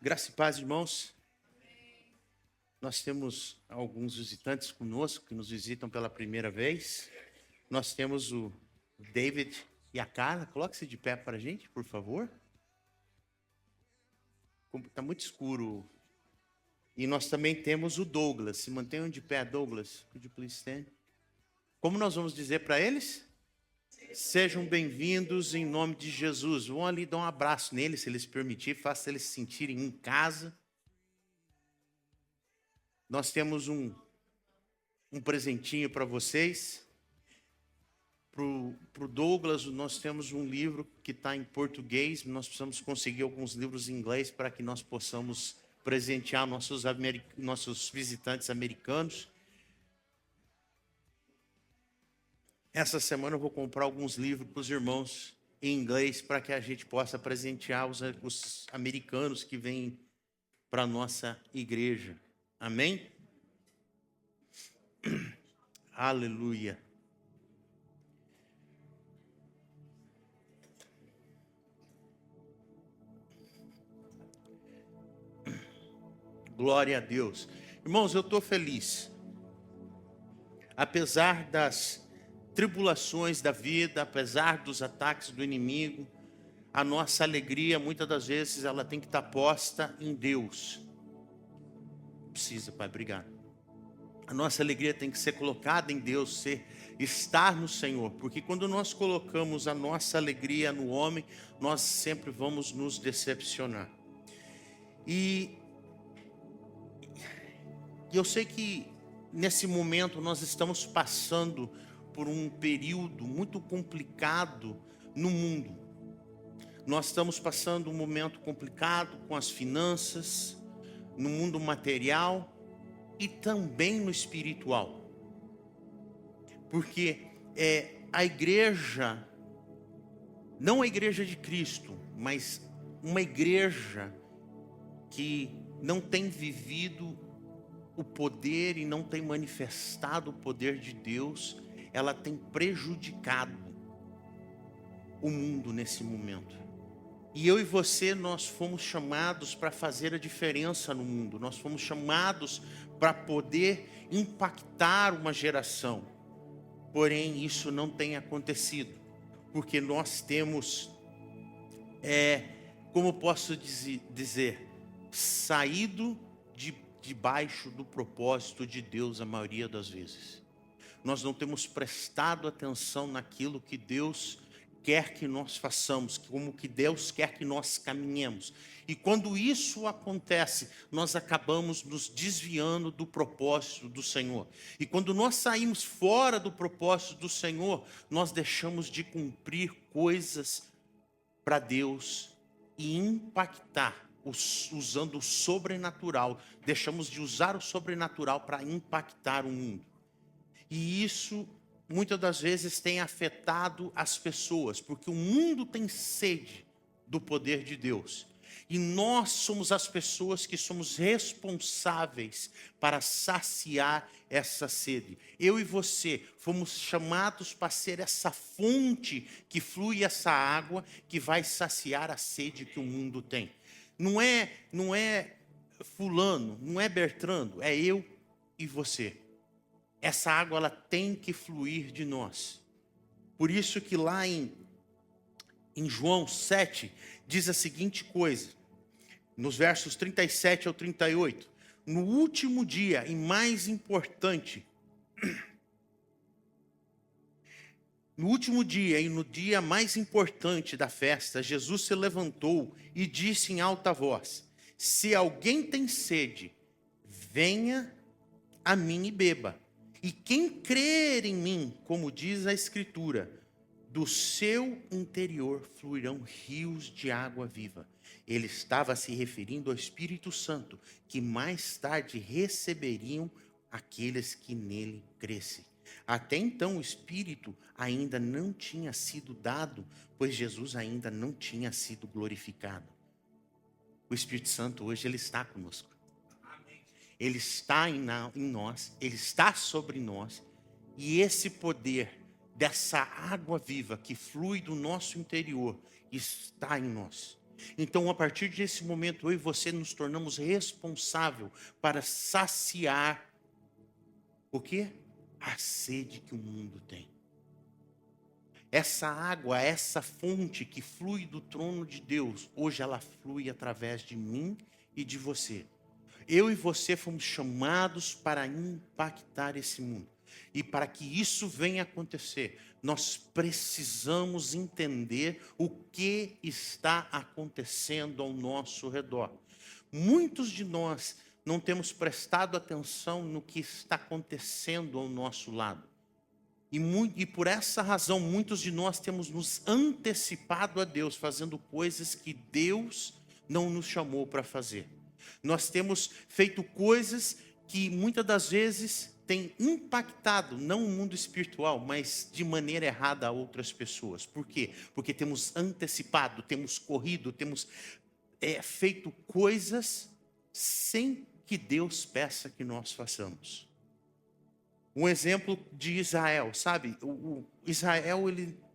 Graça e paz, irmãos. Nós temos alguns visitantes conosco que nos visitam pela primeira vez. Nós temos o David e a Carla. Coloque-se de pé para a gente, por favor. Está muito escuro. E nós também temos o Douglas. Se mantenham de pé, Douglas. Could you please stand? Como nós vamos dizer para eles? Sejam bem-vindos em nome de Jesus. Vão ali dar um abraço neles, se eles permitirem. Faça eles se sentirem em casa. Nós temos um presentinho para vocês. Para o Douglas, nós temos um livro que está em português. Nós precisamos conseguir alguns livros em inglês para que nós possamos presentear nossos visitantes americanos. Essa semana eu vou comprar alguns livros para os irmãos em inglês para que a gente possa presentear os americanos que vêm para a nossa igreja. Amém? Aleluia. Glória a Deus. Irmãos, eu estou feliz. Apesar das tribulações da vida, apesar dos ataques do inimigo, a nossa alegria, muitas das vezes, ela tem que estar posta em Deus. Precisa, Pai, obrigado. A nossa alegria tem que ser colocada em Deus, estar no Senhor. Porque quando nós colocamos a nossa alegria no homem, nós sempre vamos nos decepcionar. E eu sei que nesse momento nós estamos passando por um período muito complicado no mundo. Nós estamos passando um momento complicado com as finanças, no mundo material e também no espiritual. Porque a igreja, não a igreja de Cristo, mas uma igreja que não tem vivido o poder e não tem manifestado o poder de Deus, ela tem prejudicado o mundo nesse momento. E eu e você, nós fomos chamados para fazer a diferença no mundo. Nós fomos chamados para poder impactar uma geração. Porém, isso não tem acontecido. Porque nós temos, como posso dizer, saído debaixo do propósito de Deus a maioria das vezes. Nós não temos prestado atenção naquilo que Deus quer que nós façamos, como que Deus quer que nós caminhemos. E quando isso acontece, nós acabamos nos desviando do propósito do Senhor. E quando nós saímos fora do propósito do Senhor, nós deixamos de cumprir coisas para Deus e impactar, usando o sobrenatural. Deixamos de usar o sobrenatural para impactar o mundo. E isso, muitas das vezes, tem afetado as pessoas, porque o mundo tem sede do poder de Deus. E nós somos as pessoas que somos responsáveis para saciar essa sede. Eu e você fomos chamados para ser essa fonte que flui essa água que vai saciar a sede que o mundo tem. Não é fulano, não é Bertrando, é eu e você. Essa água, ela tem que fluir de nós. Por isso que lá em João 7, diz a seguinte coisa, nos versos 37 ao 38. No último dia e mais importante, no último dia e no dia mais importante da festa, Jesus se levantou e disse em alta voz: se alguém tem sede, venha a mim e beba. E quem crer em mim, como diz a Escritura, do seu interior fluirão rios de água viva. Ele estava se referindo ao Espírito Santo, que mais tarde receberiam aqueles que nele crescem. Até então o Espírito ainda não tinha sido dado, pois Jesus ainda não tinha sido glorificado. O Espírito Santo hoje ele está conosco. Ele está em nós, Ele está sobre nós, e esse poder dessa água viva que flui do nosso interior está em nós. Então, a partir desse momento, eu e você nos tornamos responsáveis para saciar o quê? A sede que o mundo tem. Essa água, essa fonte que flui do trono de Deus, hoje ela flui através de mim e de você. Eu e você fomos chamados para impactar esse mundo. E para que isso venha acontecer, nós precisamos entender o que está acontecendo ao nosso redor. Muitos de nós não temos prestado atenção no que está acontecendo ao nosso lado. E por essa razão, muitos de nós temos nos antecipado a Deus, fazendo coisas que Deus não nos chamou para fazer. Nós temos feito coisas que muitas das vezes têm impactado, não o mundo espiritual, mas de maneira errada a outras pessoas. Por quê? Porque temos antecipado, temos corrido, temos feito coisas sem que Deus peça que nós façamos. Um exemplo de Israel, sabe? O Israel,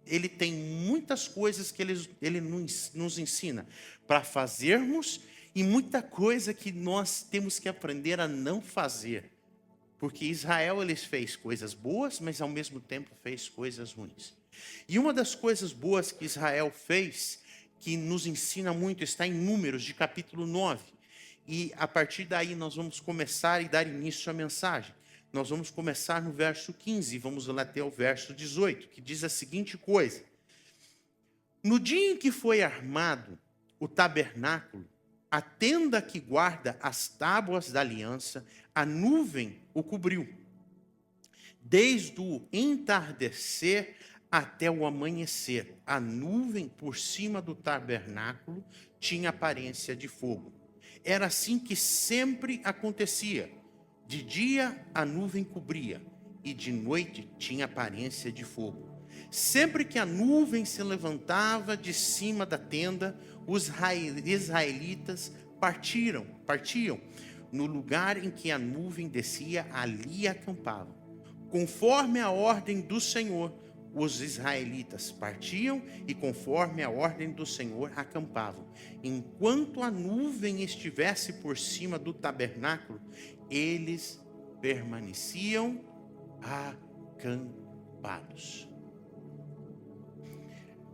ele tem muitas coisas que ele nos ensina para fazermos e muita coisa que nós temos que aprender a não fazer. Porque Israel, ele fez coisas boas, mas ao mesmo tempo fez coisas ruins. E uma das coisas boas que Israel fez, que nos ensina muito, está em Números, de capítulo 9. E a partir daí nós vamos começar e dar início à mensagem. Nós vamos começar no verso 15 e vamos lá até o verso 18, que diz a seguinte coisa. No dia em que foi armado o tabernáculo, a tenda que guarda as tábuas da aliança, a nuvem o cobriu. Desde o entardecer até o amanhecer, a nuvem por cima do tabernáculo tinha aparência de fogo. Era assim que sempre acontecia. De dia a nuvem cobria, e de noite tinha aparência de fogo. Sempre que a nuvem se levantava de cima da tenda, os israelitas partiam. No lugar em que a nuvem descia, ali acampavam. Conforme a ordem do Senhor, os israelitas partiam e conforme a ordem do Senhor acampavam. Enquanto a nuvem estivesse por cima do tabernáculo, eles permaneciam acampados.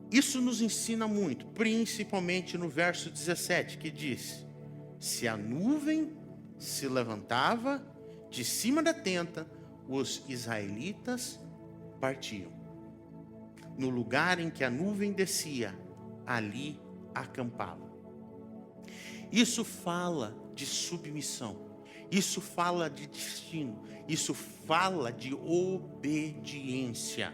Isso nos ensina muito, principalmente no verso 17, que diz: se a nuvem se levantava de cima da tenda, os israelitas partiam. No lugar em que a nuvem descia, ali acampavam. Isso fala de submissão. Isso fala de destino. Isso fala de obediência.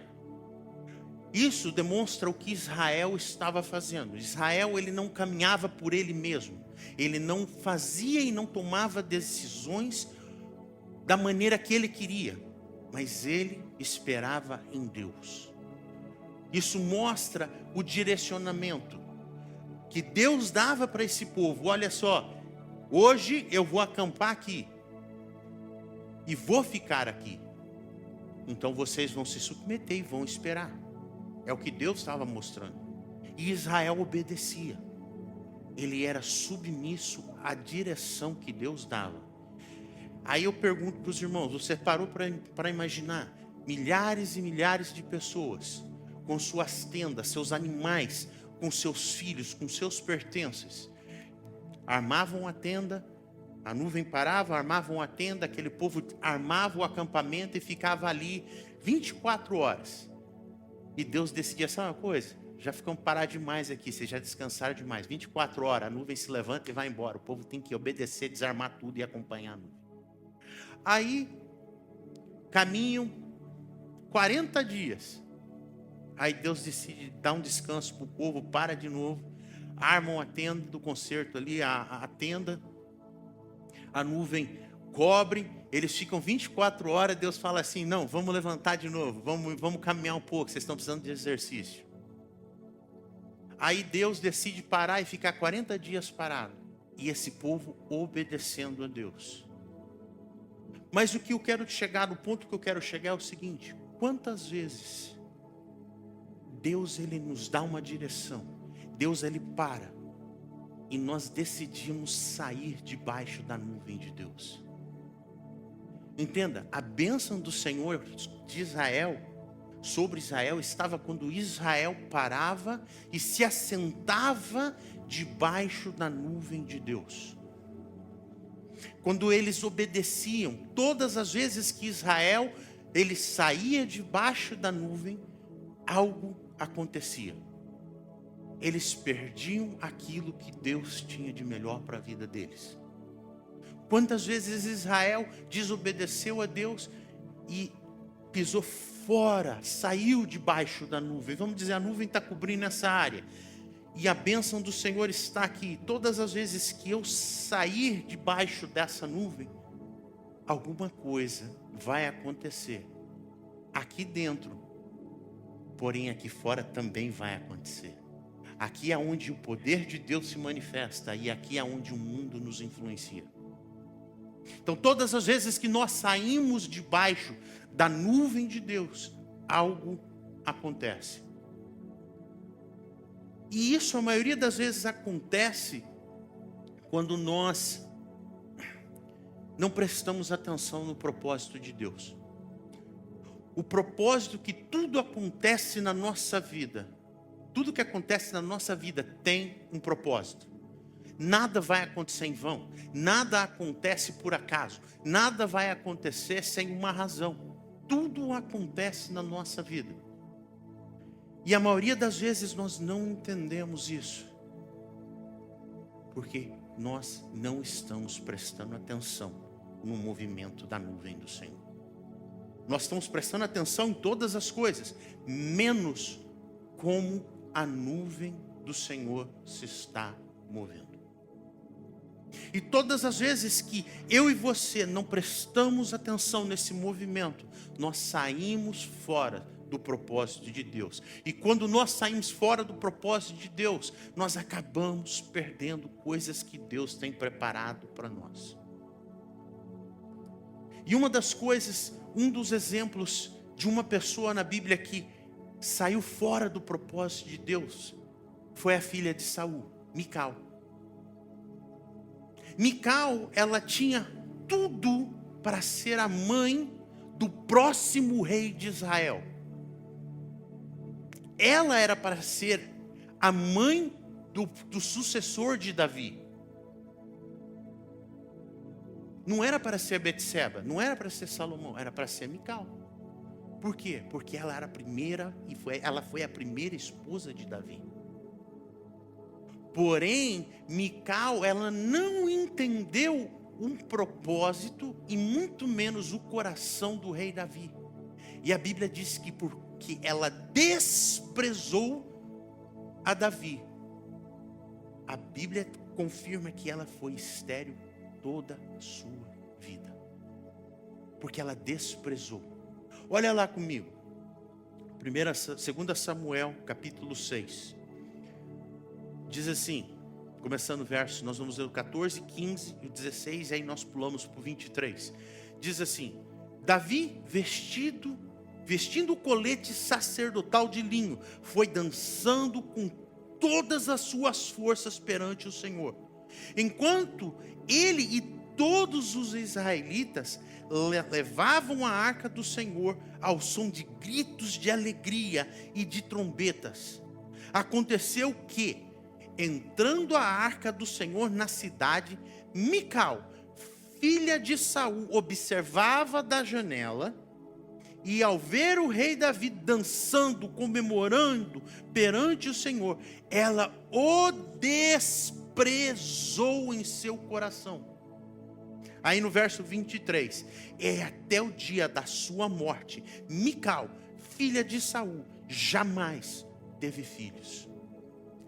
Isso demonstra o que Israel estava fazendo. Israel, ele não caminhava por ele mesmo. Ele não fazia e não tomava decisões da maneira que ele queria. Mas ele esperava em Deus. Isso mostra o direcionamento que Deus dava para esse povo. Olha só, hoje eu vou acampar aqui e vou ficar aqui. Então vocês vão se submeter e vão esperar. É o que Deus estava mostrando. E Israel obedecia. Ele era submisso à direção que Deus dava. Aí eu pergunto para os irmãos, você parou para imaginar milhares e milhares de pessoas com suas tendas, seus animais, com seus filhos, com seus pertences, armavam a tenda, a nuvem parava, armavam a tenda, aquele povo armava o acampamento e ficava ali 24 horas. E Deus decidia, sabe uma coisa? Já ficamos parados demais aqui, vocês já descansaram demais. 24 horas, a nuvem se levanta e vai embora. O povo tem que obedecer, desarmar tudo e acompanhar a nuvem. Aí, caminham 40 dias. Aí Deus decide dar um descanso para o povo, para de novo. Armam a tenda do concerto ali, a tenda. A nuvem cobre, eles ficam 24 horas, Deus fala assim, não, vamos levantar de novo, vamos caminhar um pouco, vocês estão precisando de exercício. Aí Deus decide parar e ficar 40 dias parado. E esse povo obedecendo a Deus. Mas o que eu quero chegar, no ponto que eu quero chegar é o seguinte: quantas vezes Deus ele nos dá uma direção, Deus ele para, e nós decidimos sair debaixo da nuvem de Deus. Entenda, a bênção do Senhor de Israel, sobre Israel, estava quando Israel parava e se assentava debaixo da nuvem de Deus. Quando eles obedeciam, todas as vezes que Israel, ele saía debaixo da nuvem, algo acontecia. Eles perdiam aquilo que Deus tinha de melhor para a vida deles. Quantas vezes Israel desobedeceu a Deus e pisou fora, saiu debaixo da nuvem. Vamos dizer, a nuvem está cobrindo essa área. E a bênção do Senhor está aqui. Todas as vezes que eu sair debaixo dessa nuvem, alguma coisa vai acontecer. Aqui dentro, porém aqui fora também vai acontecer. Aqui é onde o poder de Deus se manifesta e aqui é onde o mundo nos influencia. Então, todas as vezes que nós saímos debaixo da nuvem de Deus, algo acontece. E isso, a maioria das vezes, acontece quando nós não prestamos atenção no propósito de Deus. O propósito que tudo acontece na nossa vida, tudo que acontece na nossa vida tem um propósito. Nada vai acontecer em vão, nada acontece por acaso, nada vai acontecer sem uma razão. Tudo acontece na nossa vida. E a maioria das vezes nós não entendemos isso, porque nós não estamos prestando atenção no movimento da nuvem do Senhor. Nós estamos prestando atenção em todas as coisas, menos como a nuvem do Senhor se está movendo. E todas as vezes que eu e você não prestamos atenção nesse movimento, nós saímos fora do propósito de Deus. E quando nós saímos fora do propósito de Deus, nós acabamos perdendo coisas que Deus tem preparado para nós. E uma das coisas, um dos exemplos de uma pessoa na Bíblia que saiu fora do propósito de Deus, foi a filha de Saul, Mical. Mical, ela tinha tudo para ser a mãe do próximo rei de Israel. Ela era para ser a mãe do sucessor de Davi. Não era para ser Betseba, não era para ser Salomão, era para ser Mical. Por quê? Porque ela era a primeira ela foi a primeira esposa de Davi. Porém, Mical, ela não entendeu um propósito e muito menos o coração do rei Davi. E a Bíblia diz que porque ela desprezou a Davi, a Bíblia confirma que ela foi estéril toda a sua vida. Porque ela desprezou. Olha lá comigo. 2 Samuel, capítulo 6. Diz assim, começando o verso, nós vamos ler o 14, 15 e o 16, e aí nós pulamos para o 23. Diz assim: Davi, vestindo o colete sacerdotal de linho, foi dançando com todas as suas forças perante o Senhor. Enquanto ele e todos os israelitas levavam a arca do Senhor ao som de gritos de alegria e de trombetas. Aconteceu que, entrando a arca do Senhor na cidade, Mical, filha de Saul, observava da janela, e ao ver o rei Davi dançando, comemorando perante o Senhor, ela o desprezou em seu coração. Aí no verso 23, até o dia da sua morte, Mical, filha de Saul, jamais teve filhos.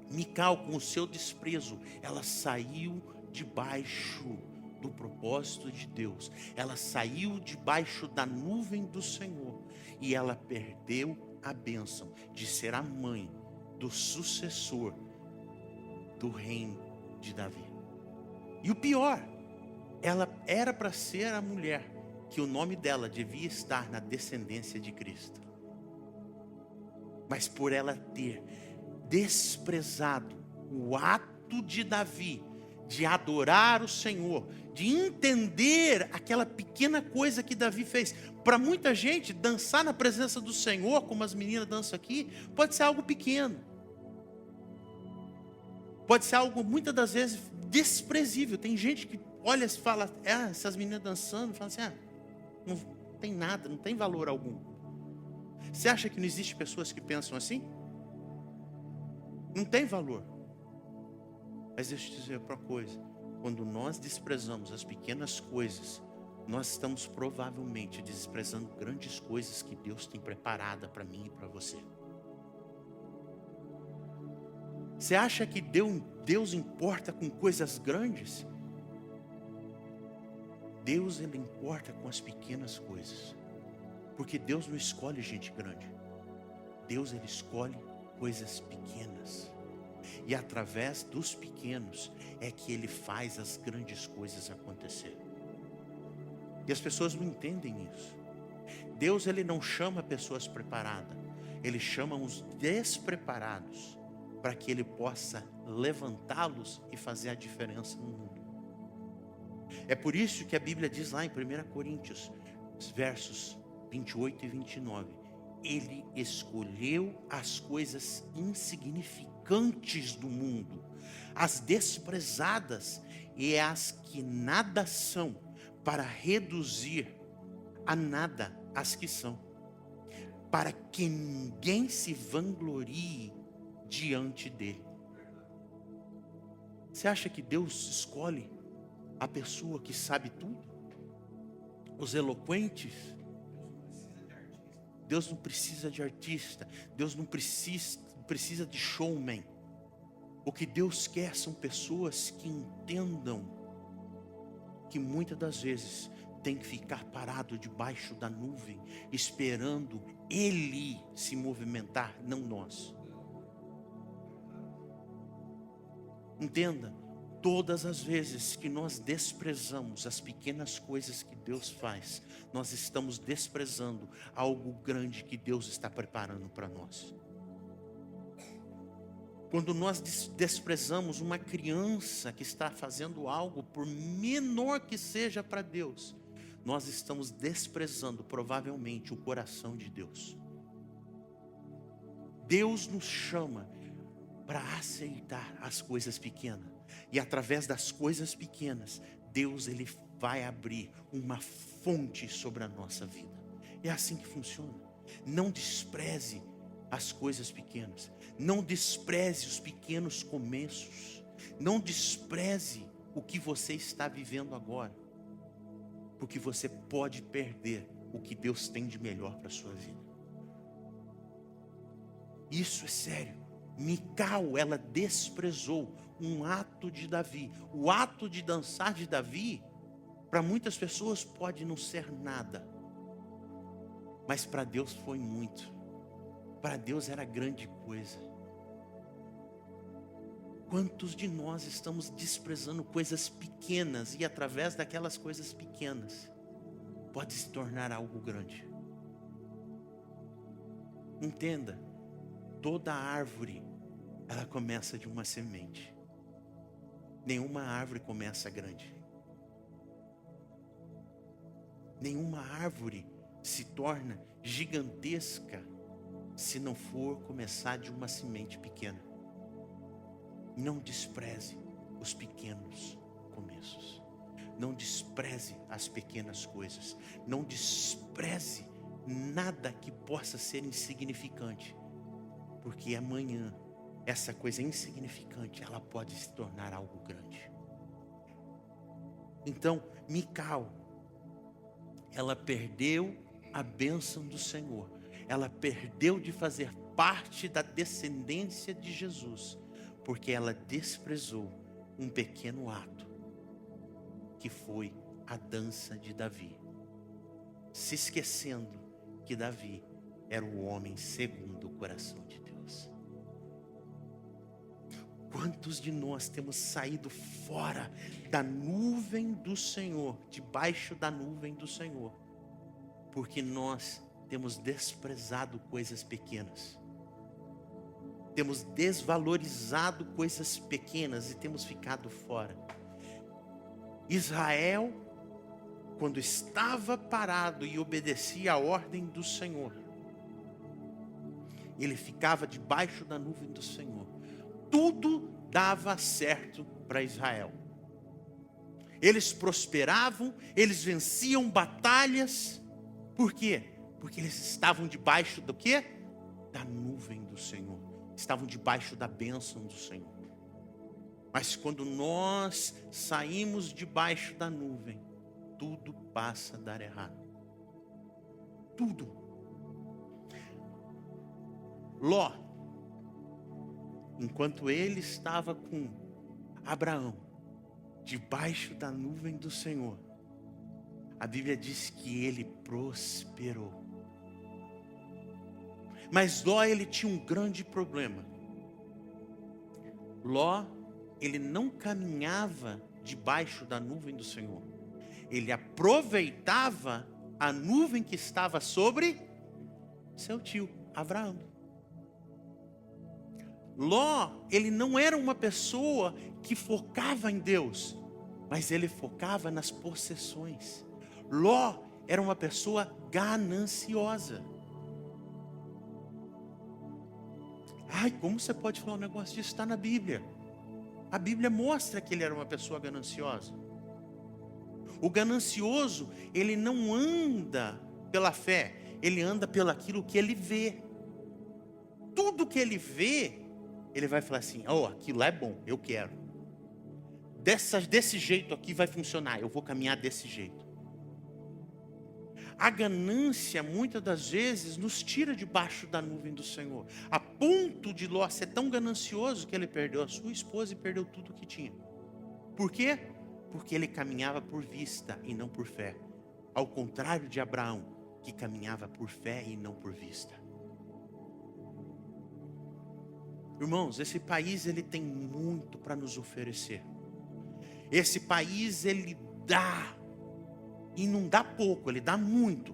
Mical, com o seu desprezo, ela saiu debaixo do propósito de Deus. Ela saiu debaixo da nuvem do Senhor. E ela perdeu a bênção de ser a mãe do sucessor do reino de Davi. E o pior, ela era para ser a mulher que o nome dela devia estar na descendência de Cristo. Mas por ela ter desprezado o ato de Davi, de adorar o Senhor, de entender aquela pequena coisa que Davi fez. Para muita gente, dançar na presença do Senhor, como as meninas dançam aqui, pode ser algo pequeno. Pode ser algo, muitas das vezes, desprezível. Tem gente que olha e fala, essas meninas dançando, fala assim, não tem nada, não tem valor algum. Você acha que não existe pessoas que pensam assim? Não tem valor. Mas deixa eu te dizer uma coisa, quando nós desprezamos as pequenas coisas, nós estamos provavelmente desprezando grandes coisas que Deus tem preparada para mim e para você. Você acha que Deus importa com coisas grandes? Deus, Ele importa com as pequenas coisas. Porque Deus não escolhe gente grande. Deus, Ele escolhe coisas pequenas. E através dos pequenos é que Ele faz as grandes coisas acontecer. E as pessoas não entendem isso. Deus, Ele não chama pessoas preparadas. Ele chama os despreparados, para que Ele possa levantá-los e fazer a diferença no mundo. É por isso que a Bíblia diz lá em 1 Coríntios, versos 28 e 29, Ele escolheu as coisas insignificantes do mundo, as desprezadas e as que nada são, para reduzir a nada as que são, para que ninguém se vanglorie diante dele. Você acha que Deus escolhe a pessoa que sabe tudo? Os eloquentes? Deus não precisa de artista. Deus não precisa de showman. O que Deus quer são pessoas que entendam que muitas das vezes tem que ficar parado debaixo da nuvem, esperando Ele se movimentar, não nós. Entenda, todas as vezes que nós desprezamos as pequenas coisas que Deus faz, nós estamos desprezando algo grande que Deus está preparando para nós. Quando nós desprezamos uma criança que está fazendo algo, por menor que seja para Deus, nós estamos desprezando provavelmente o coração de Deus. Deus nos chama para aceitar as coisas pequenas. E através das coisas pequenas, Deus, Ele vai abrir uma fonte sobre a nossa vida. É assim que funciona. Não despreze as coisas pequenas. Não despreze os pequenos começos. Não despreze o que você está vivendo agora. Porque você pode perder o que Deus tem de melhor para a sua vida. Isso é sério. Mical, ela desprezou um ato de Davi. O ato de dançar de Davi, para muitas pessoas pode não ser nada, mas para Deus foi muito. Para Deus era grande coisa. Quantos de nós estamos desprezando coisas pequenas, e através daquelas coisas pequenas pode se tornar algo grande? Entenda, toda árvore, ela começa de uma semente. Nenhuma árvore começa grande. Nenhuma árvore se torna gigantesca se não for começar de uma semente pequena. Não despreze os pequenos começos. Não despreze as pequenas coisas. Não despreze nada que possa ser insignificante. Porque amanhã, essa coisa insignificante, ela pode se tornar algo grande. Então, Mical, ela perdeu a bênção do Senhor. Ela perdeu de fazer parte da descendência de Jesus, porque ela desprezou um pequeno ato, que foi a dança de Davi, se esquecendo que Davi era o homem segundo o coração de Deus. Quantos de nós temos saído fora da nuvem do Senhor, debaixo da nuvem do Senhor, Porque nós temos desprezado coisas pequenas. Temos desvalorizado coisas pequenas e temos ficado fora. Israel, quando estava parado e obedecia à ordem do Senhor, ele ficava debaixo da nuvem do Senhor. Tudo dava certo para Israel. Eles prosperavam, eles venciam batalhas. Por quê? Porque eles estavam debaixo do quê? Da nuvem do Senhor. Estavam debaixo da bênção do Senhor. Mas quando nós saímos debaixo da nuvem, tudo passa a dar errado. Tudo. Ló, enquanto ele estava com Abraão, debaixo da nuvem do Senhor, a Bíblia diz que ele prosperou. Mas Ló, ele tinha um grande problema. Ló, ele não caminhava debaixo da nuvem do Senhor. Ele aproveitava a nuvem que estava sobre seu tio, Abraão. Ló, ele não era uma pessoa que focava em Deus, mas ele focava nas possessões. Ló era uma pessoa gananciosa. Ai, como você pode falar um negócio disso? Está na Bíblia. A Bíblia mostra que ele era uma pessoa gananciosa. O ganancioso, ele não anda pela fé, ele anda pelo aquilo que ele vê. Tudo que ele vê, ele vai falar assim: oh, aquilo lá é bom, eu quero. Desse jeito aqui vai funcionar, eu vou caminhar desse jeito. A ganância, muitas das vezes, nos tira debaixo da nuvem do Senhor. A ponto de Ló ser tão ganancioso que ele perdeu a sua esposa e perdeu tudo que tinha. Por quê? Porque ele caminhava por vista e não por fé. Ao contrário de Abraão, que caminhava por fé e não por vista. Irmãos, esse país, ele tem muito para nos oferecer. Esse país, ele dá. E não dá pouco, ele dá muito.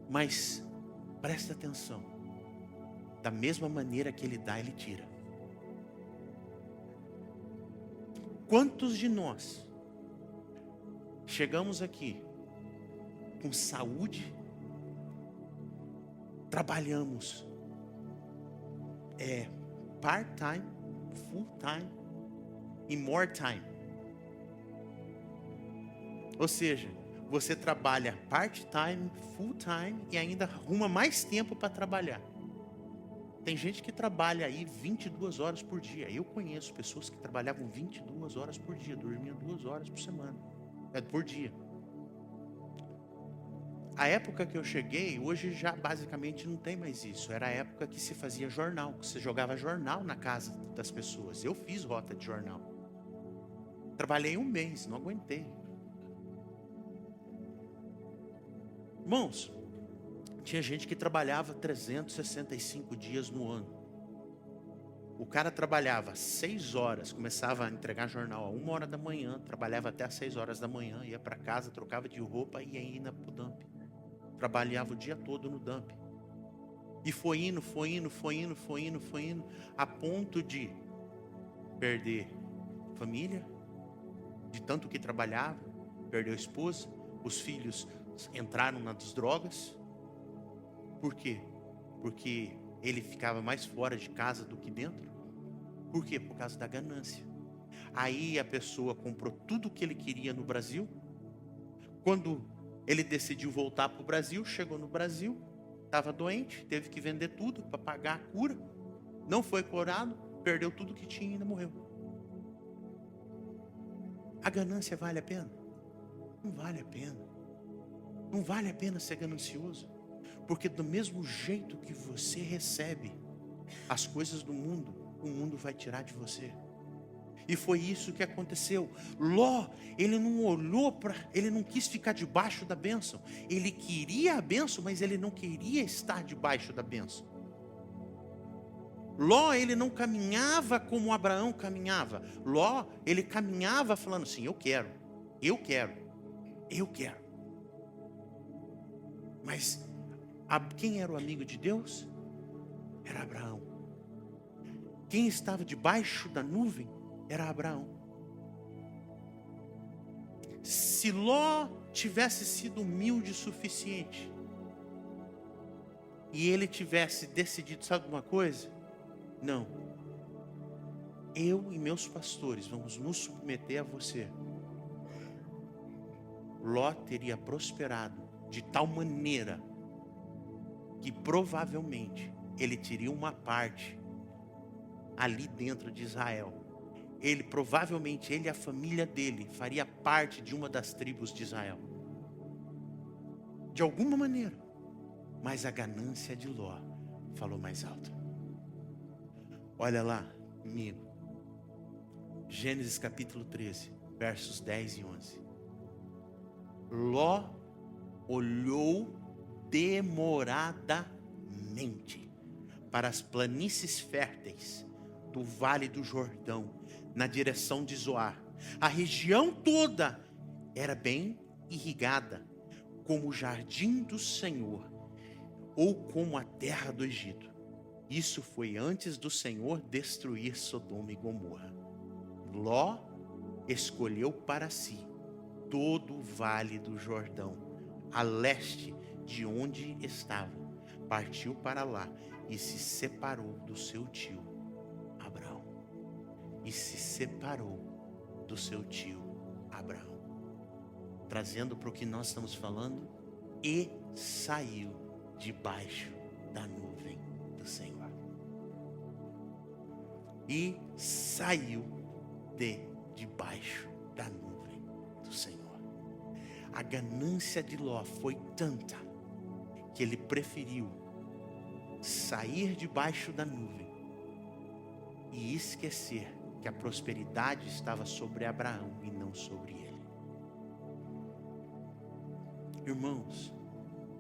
Mas, presta atenção. Da mesma maneira que ele dá, ele tira. Quantos de nós chegamos aqui com saúde, trabalhamos part-time, full-time e more time? Ou seja, você trabalha part-time, full-time e ainda arruma mais tempo para trabalhar. Tem gente que trabalha aí 22 horas por dia. Eu conheço pessoas que trabalhavam 22 horas por dia, dormiam 2 horas por dia. A época que eu cheguei, hoje já basicamente não tem mais isso. Era a época que se fazia jornal, que você jogava jornal na casa das pessoas. Eu fiz rota de jornal. Trabalhei 1 mês, não aguentei. Irmãos, tinha gente que trabalhava 365 dias no ano. O cara trabalhava 6 horas, começava a entregar jornal a 1 hora da manhã, trabalhava até às 6 horas da manhã, ia para casa, trocava de roupa e ia indo para o dump. Trabalhava o dia todo no dump. E foi indo, a ponto de perder família, de tanto que trabalhava, perdeu a esposa, os filhos entraram nas drogas. Por quê? Porque ele ficava mais fora de casa do que dentro. Por quê? Por causa da ganância. Aí a pessoa comprou tudo o que ele queria no Brasil. Quando ele decidiu voltar para o Brasil, chegou no Brasil, estava doente, teve que vender tudo para pagar a cura. Não foi curado, perdeu tudo que tinha e ainda morreu. A ganância vale a pena? Não vale a pena. Não vale a pena ser ganancioso. Porque do mesmo jeito que você recebe as coisas do mundo, o mundo vai tirar de você. E foi isso que aconteceu. Ló, ele não olhou ele não quis ficar debaixo da bênção. Ele queria a bênção, mas ele não queria estar debaixo da bênção. Ló, ele não caminhava como Abraão caminhava. Ló, ele caminhava falando assim: eu quero. Mas quem era o amigo de Deus? Era Abraão. Quem estava debaixo da nuvem era Abraão. Se Ló tivesse sido humilde o suficiente e ele tivesse decidido, sabe uma coisa? Não. Eu e meus pastores vamos nos submeter a você. Ló teria prosperado de tal maneira que provavelmente ele teria uma parte ali dentro de Israel. Provavelmente ele e a família dele faria parte de uma das tribos de Israel. De alguma maneira. Mas a ganância de Ló falou mais alto. Olha lá comigo. Gênesis capítulo 13, versos 10 e 11. Ló olhou demoradamente para as planícies férteis do Vale do Jordão, na direção de Zoar. A região toda era bem irrigada, como o jardim do Senhor, ou como a terra do Egito. Isso foi antes do Senhor destruir Sodoma e Gomorra. Ló escolheu para si todo o Vale do Jordão, a leste de onde estava. Partiu para lá e se separou do seu tio Abraão. E se separou do seu tio Abraão. Trazendo para o que nós estamos falando, e saiu debaixo da nuvem do Senhor. E saiu debaixo da nuvem do Senhor. A ganância de Ló foi tanta que ele preferiu sair debaixo da nuvem e esquecer que a prosperidade estava sobre Abraão e não sobre ele. Irmãos,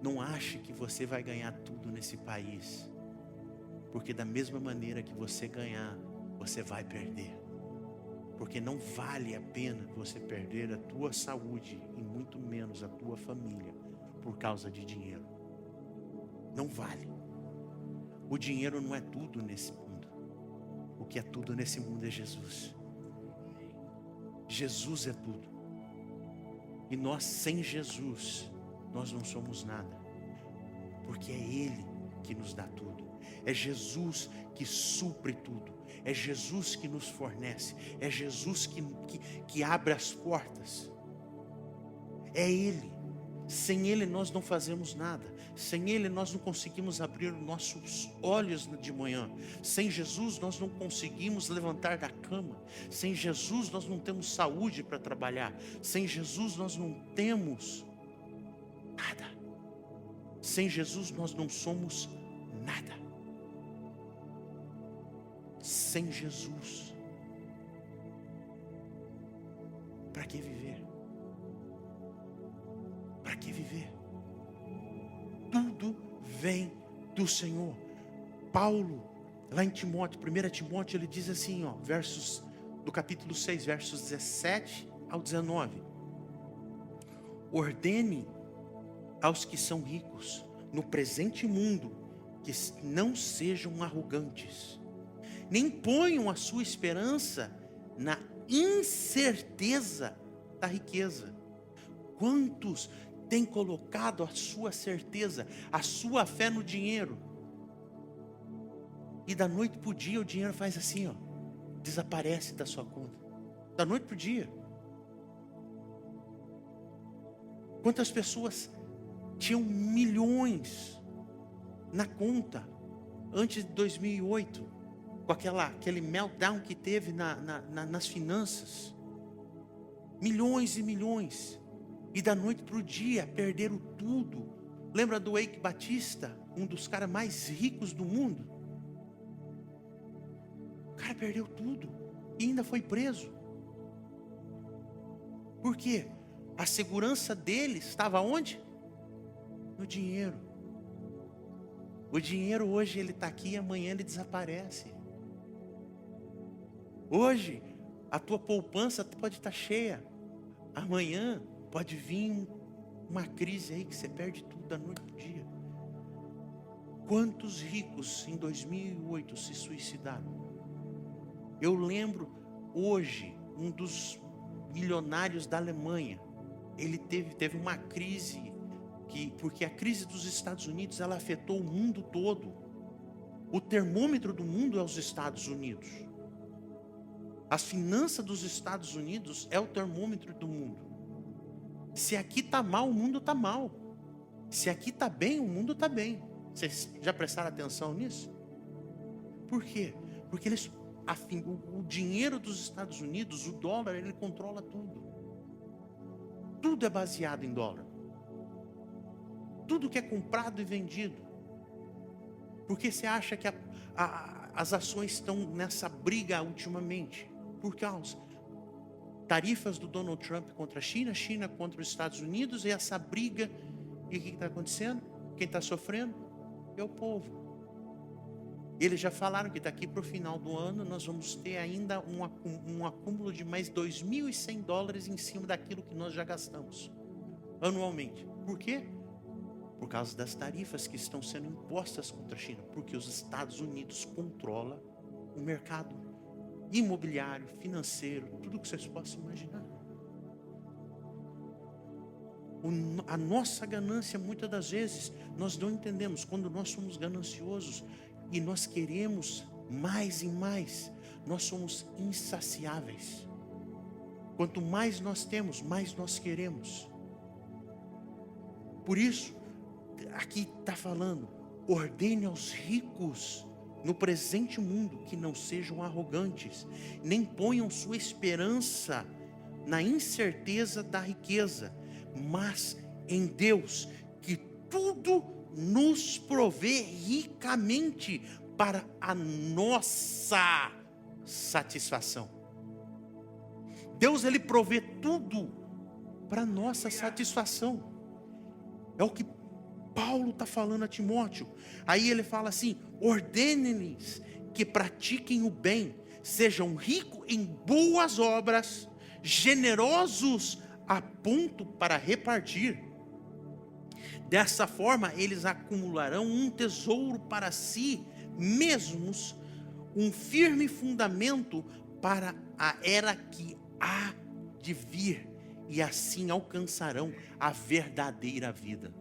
não ache que você vai ganhar tudo nesse país, porque da mesma maneira que você ganhar, você vai perder. Porque não vale a pena você perder a tua saúde e muito menos a tua família por causa de dinheiro. Não vale. O dinheiro não é tudo nesse mundo. O que é tudo nesse mundo é Jesus. Jesus é tudo. E nós sem Jesus, nós não somos nada. Porque é Ele que nos dá tudo. É Jesus que supre tudo. É Jesus que nos fornece. É Jesus que abre as portas. É Ele. Sem Ele nós não fazemos nada. Sem Ele nós não conseguimos abrir os nossos olhos de manhã. Sem Jesus nós não conseguimos levantar da cama. Sem Jesus nós não temos saúde para trabalhar. Sem Jesus nós não temos nada. Sem Jesus nós não somos nada. Sem Jesus, para que viver? Para que viver? Tudo vem do Senhor. Paulo, lá em Timóteo, 1 Timóteo, ele diz assim, versos do capítulo 6, versos 17 ao 19. Ordene aos que são ricos no presente mundo que não sejam arrogantes, nem ponham a sua esperança na incerteza da riqueza. Quantos têm colocado a sua certeza, a sua fé no dinheiro? E da noite para o dia o dinheiro faz assim, desaparece da sua conta. Da noite para o dia. Quantas pessoas tinham milhões na conta antes de 2008? Com aquele meltdown que teve nas finanças. Milhões e milhões. E da noite para o dia perderam tudo. Lembra do Eike Batista? Um dos caras mais ricos do mundo. O cara perdeu tudo. E ainda foi preso. Por quê? A segurança dele estava onde? No dinheiro. O dinheiro hoje ele está aqui e amanhã ele desaparece. Hoje, a tua poupança pode estar cheia. Amanhã pode vir uma crise aí que você perde tudo da noite para o dia. Quantos ricos em 2008 se suicidaram? Eu lembro hoje, um dos milionários da Alemanha, ele teve uma crise, porque a crise dos Estados Unidos, ela afetou o mundo todo. O termômetro do mundo é os Estados Unidos. As finanças dos Estados Unidos é o termômetro do mundo. Se aqui está mal, o mundo está mal. Se aqui está bem, o mundo está bem. Vocês já prestaram atenção nisso? Por quê? Porque o dinheiro dos Estados Unidos, o dólar, ele controla tudo. Tudo é baseado em dólar. Tudo que é comprado e vendido. Porque você acha que as ações estão nessa briga ultimamente? Por causa tarifas do Donald Trump contra a China, China contra os Estados Unidos, e essa briga. E o que está acontecendo? Quem está sofrendo é o povo. Eles já falaram que daqui para o final do ano nós vamos ter ainda um acúmulo de mais $2.100 em cima daquilo que nós já gastamos anualmente. Por quê? Por causa das tarifas que estão sendo impostas contra a China, porque os Estados Unidos controlam o mercado imobiliário, financeiro, tudo que vocês possam imaginar. A nossa ganância, muitas das vezes, nós não entendemos. Quando nós somos gananciosos e nós queremos mais e mais, nós somos insaciáveis. Quanto mais nós temos, mais nós queremos. Por isso, aqui está falando, ordene aos ricos no presente mundo que não sejam arrogantes, nem ponham sua esperança na incerteza da riqueza, mas em Deus, que tudo nos provê ricamente para a nossa satisfação. Deus, ele provê tudo para a nossa satisfação. É o que Paulo está falando a Timóteo. Aí ele fala assim: ordene-lhes que pratiquem o bem, sejam ricos em boas obras, generosos a ponto para repartir. Dessa forma, eles acumularão um tesouro para si mesmos, um firme fundamento para a era que há de vir, e assim alcançarão a verdadeira vida.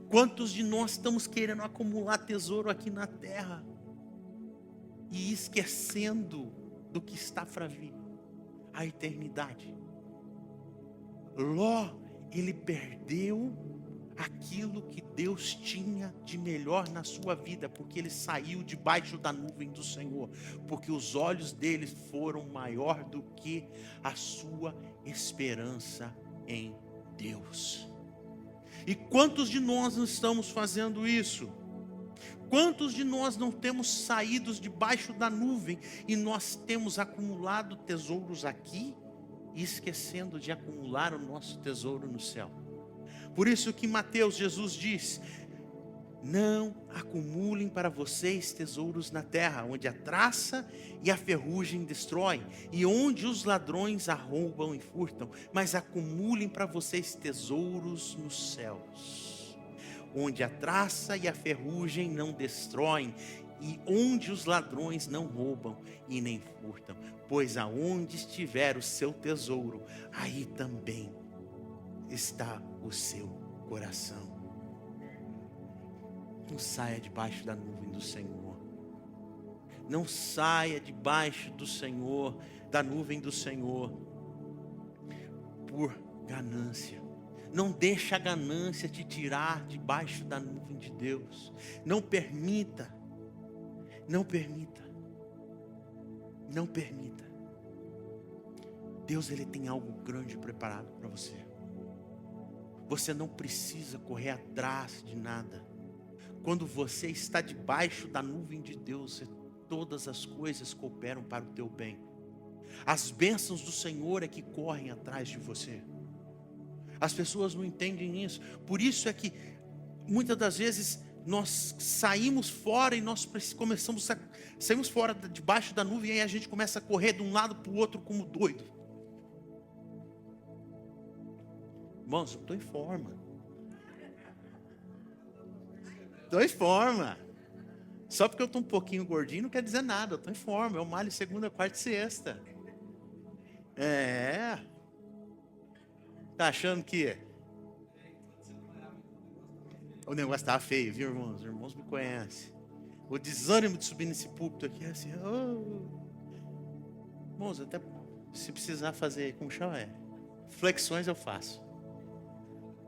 Quantos de nós estamos querendo acumular tesouro aqui na terra e esquecendo do que está para vir, a eternidade? Ló, ele perdeu aquilo que Deus tinha de melhor na sua vida, porque ele saiu debaixo da nuvem do Senhor, porque os olhos dele foram maior do que a sua esperança em Deus. E quantos de nós não estamos fazendo isso? Quantos de nós não temos saído debaixo da nuvem e nós temos acumulado tesouros aqui e esquecendo de acumular o nosso tesouro no céu? Por isso que Mateus, Jesus diz: não acumulem para vocês tesouros na terra, onde a traça e a ferrugem destroem, e onde os ladrões arrombam e furtam, mas acumulem para vocês tesouros nos céus, onde a traça e a ferrugem não destroem, e onde os ladrões não roubam e nem furtam, pois aonde estiver o seu tesouro, aí também está o seu coração. Não saia debaixo da nuvem do Senhor. Não saia debaixo do Senhor, da nuvem do Senhor, por ganância. Não deixe a ganância te tirar debaixo da nuvem de Deus. Não permita. Não permita. Não permita. Deus, ele tem algo grande preparado para você. Você não precisa correr atrás de nada. Quando você está debaixo da nuvem de Deus, todas as coisas cooperam para o teu bem. As bênçãos do Senhor é que correm atrás de você. As pessoas não entendem isso. Por isso é que muitas das vezes nós saímos fora e nós saímos fora debaixo da nuvem, e aí a gente começa a correr de um lado para o outro como doido. Irmãos, eu estou em forma. Estou em forma. Só porque eu estou um pouquinho gordinho não quer dizer nada. Eu estou em forma. Eu malho segunda, quarta e sexta. Tá achando que o negócio estava feio, viu, irmãos? Os irmãos me conhecem. O desânimo de subir nesse púlpito aqui é assim. Irmãos, até se precisar fazer, como chama? Flexões eu faço.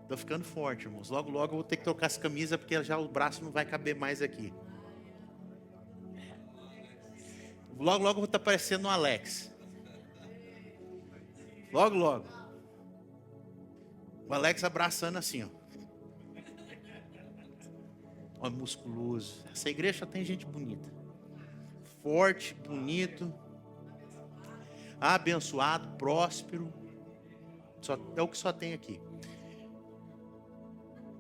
Estou ficando forte, irmãos. Logo, logo eu vou ter que trocar as camisas porque já o braço não vai caber mais aqui. Logo, logo eu vou estar parecendo um Alex. Logo, logo. O Alex abraçando assim, ó. Ó, musculoso. Essa igreja só tem gente bonita. Forte, bonito. Abençoado, próspero. É o que só tem aqui.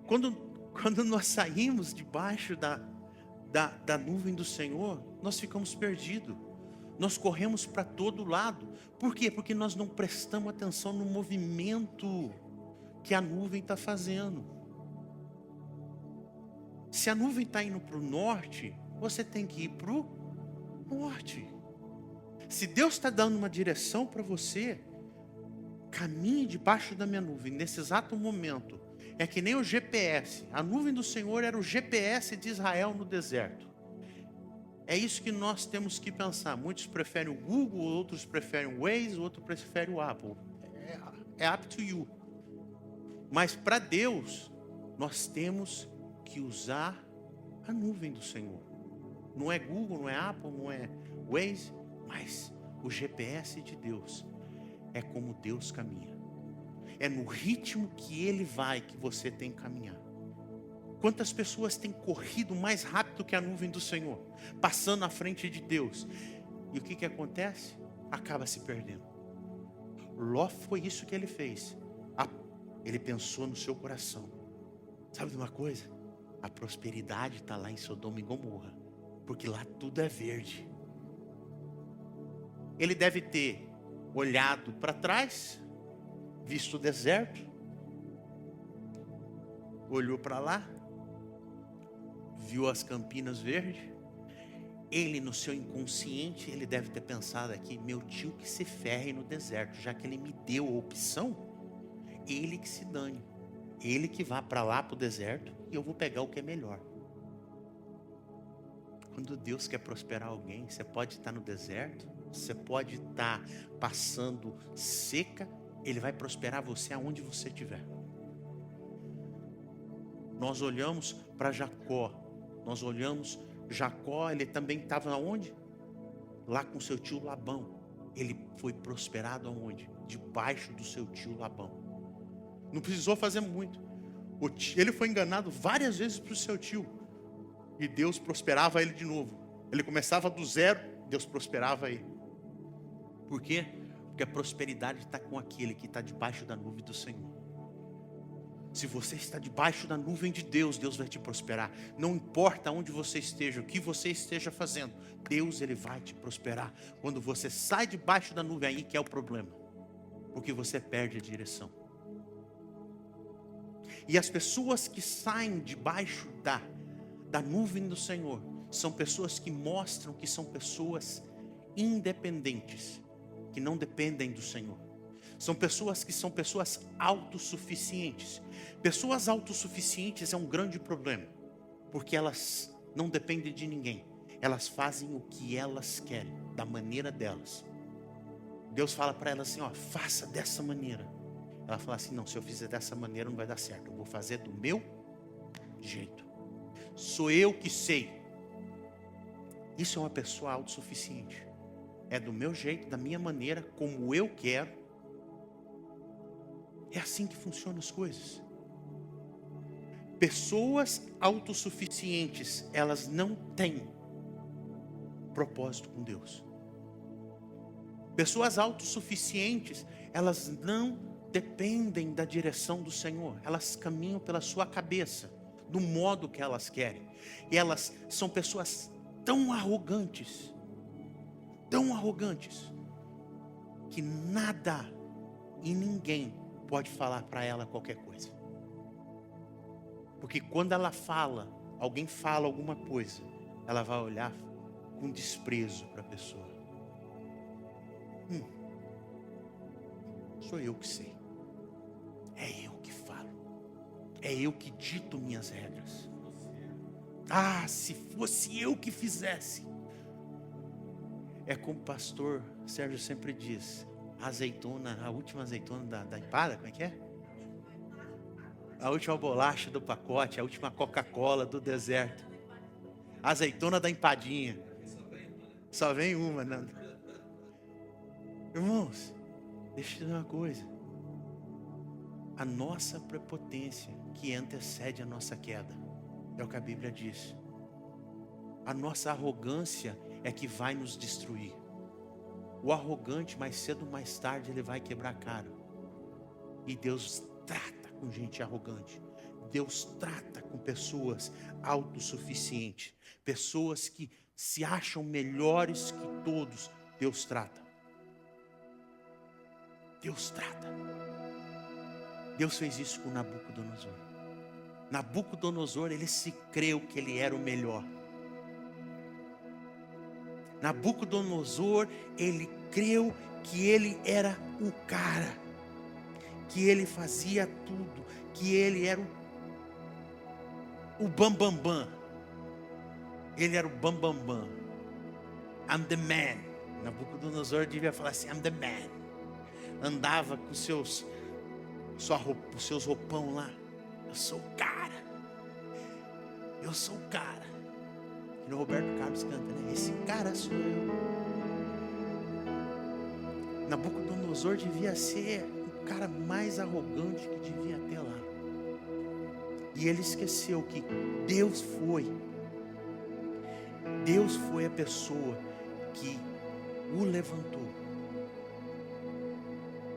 Quando nós saímos debaixo da nuvem do Senhor, nós ficamos perdidos. Nós corremos para todo lado. Por quê? Porque nós não prestamos atenção no movimento que a nuvem está fazendo. Se a nuvem está indo para o norte, você tem que ir para o norte. Se Deus está dando uma direção para você, caminhe debaixo da minha nuvem. Nesse exato momento, é que nem o GPS. A nuvem do Senhor era o GPS de Israel no deserto. É isso que nós temos que pensar. Muitos preferem o Google, outros preferem o Waze, outros preferem o Apple. É up to you. Mas para Deus, nós temos que usar a nuvem do Senhor. Não é Google, não é Apple, não é Waze, mas o GPS de Deus é como Deus caminha. É no ritmo que Ele vai que você tem que caminhar. Quantas pessoas têm corrido mais rápido que a nuvem do Senhor, passando à frente de Deus? E o que acontece? Acaba se perdendo. Ló foi isso que ele fez. Ele pensou no seu coração. Sabe de uma coisa? A prosperidade está lá em Sodoma e Gomorra, porque lá tudo é verde. Ele deve ter olhado para trás, visto o deserto, olhou para lá, viu as campinas verdes. Ele, no seu inconsciente, ele deve ter pensado aqui: meu tio que se ferre no deserto, já que ele me deu a opção, ele que se dane, ele que vá para lá para o deserto e eu vou pegar o que é melhor. Quando Deus quer prosperar alguém, você pode estar no deserto, você pode estar passando seca, Ele vai prosperar você aonde você estiver. Nós olhamos para Jacó, Jacó, ele também estava aonde? Lá com seu tio Labão. Ele foi prosperado aonde? Debaixo do seu tio Labão. Não precisou fazer muito. Ele foi enganado várias vezes para o seu tio. E Deus prosperava ele de novo. Ele começava do zero, Deus prosperava ele. Por quê? Porque a prosperidade está com aquele que está debaixo da nuvem do Senhor. Se você está debaixo da nuvem de Deus, Deus vai te prosperar. Não importa onde você esteja, o que você esteja fazendo, Deus, Ele vai te prosperar. Quando você sai debaixo da nuvem, aí que é o problema. Porque você perde a direção. E as pessoas que saem debaixo da nuvem do Senhor são pessoas que mostram que são pessoas independentes, que não dependem do Senhor. São pessoas que são pessoas autossuficientes. Pessoas autossuficientes é um grande problema, porque elas não dependem de ninguém. Elas fazem o que elas querem, da maneira delas. Deus fala para elas assim, ó, faça dessa maneira. Ela fala assim, não, se eu fizer dessa maneira não vai dar certo. Eu vou fazer do meu jeito. Sou eu que sei. Isso é uma pessoa autossuficiente. É do meu jeito, da minha maneira, como eu quero. É assim que funcionam as coisas. Pessoas autossuficientes, elas não têm propósito com Deus. Pessoas autossuficientes, elas não dependem da direção do Senhor. Elas caminham pela sua cabeça, do modo que elas querem. E elas são pessoas tão arrogantes, que nada e ninguém pode falar para ela qualquer coisa. Porque quando ela fala, alguém fala alguma coisa, ela vai olhar com desprezo para a pessoa. Sou eu que sei. É eu que falo. É eu que dito minhas regras. Ah, se fosse eu que fizesse. É como o pastor Sérgio sempre diz: a azeitona, a última azeitona da empada, como é que é? A última bolacha do pacote, a última Coca-Cola do deserto. A azeitona da empadinha. Só vem uma, né? Irmãos, deixa eu te dizer uma coisa. A nossa prepotência que antecede a nossa queda. É o que a Bíblia diz. A nossa arrogância é que vai nos destruir. O arrogante, mais cedo ou mais tarde, ele vai quebrar a cara. E Deus trata com gente arrogante. Deus trata com pessoas autossuficientes. Pessoas que se acham melhores que todos. Deus trata. Deus trata. Deus fez isso com Nabucodonosor. Nabucodonosor, ele se creu que ele era o melhor. Nabucodonosor, ele creu que ele era o cara, que ele fazia tudo, que ele era o bambambam. Ele era o bambambam. I'm the man. Nabucodonosor devia falar assim: I'm the man. Andava com os seus roupão lá. Eu sou o cara. Eu sou o cara. E o Roberto Carlos canta, né? Esse cara sou eu. Nabucodonosor devia ser o cara mais arrogante que devia ter lá. E ele esqueceu que Deus foi a pessoa que o levantou.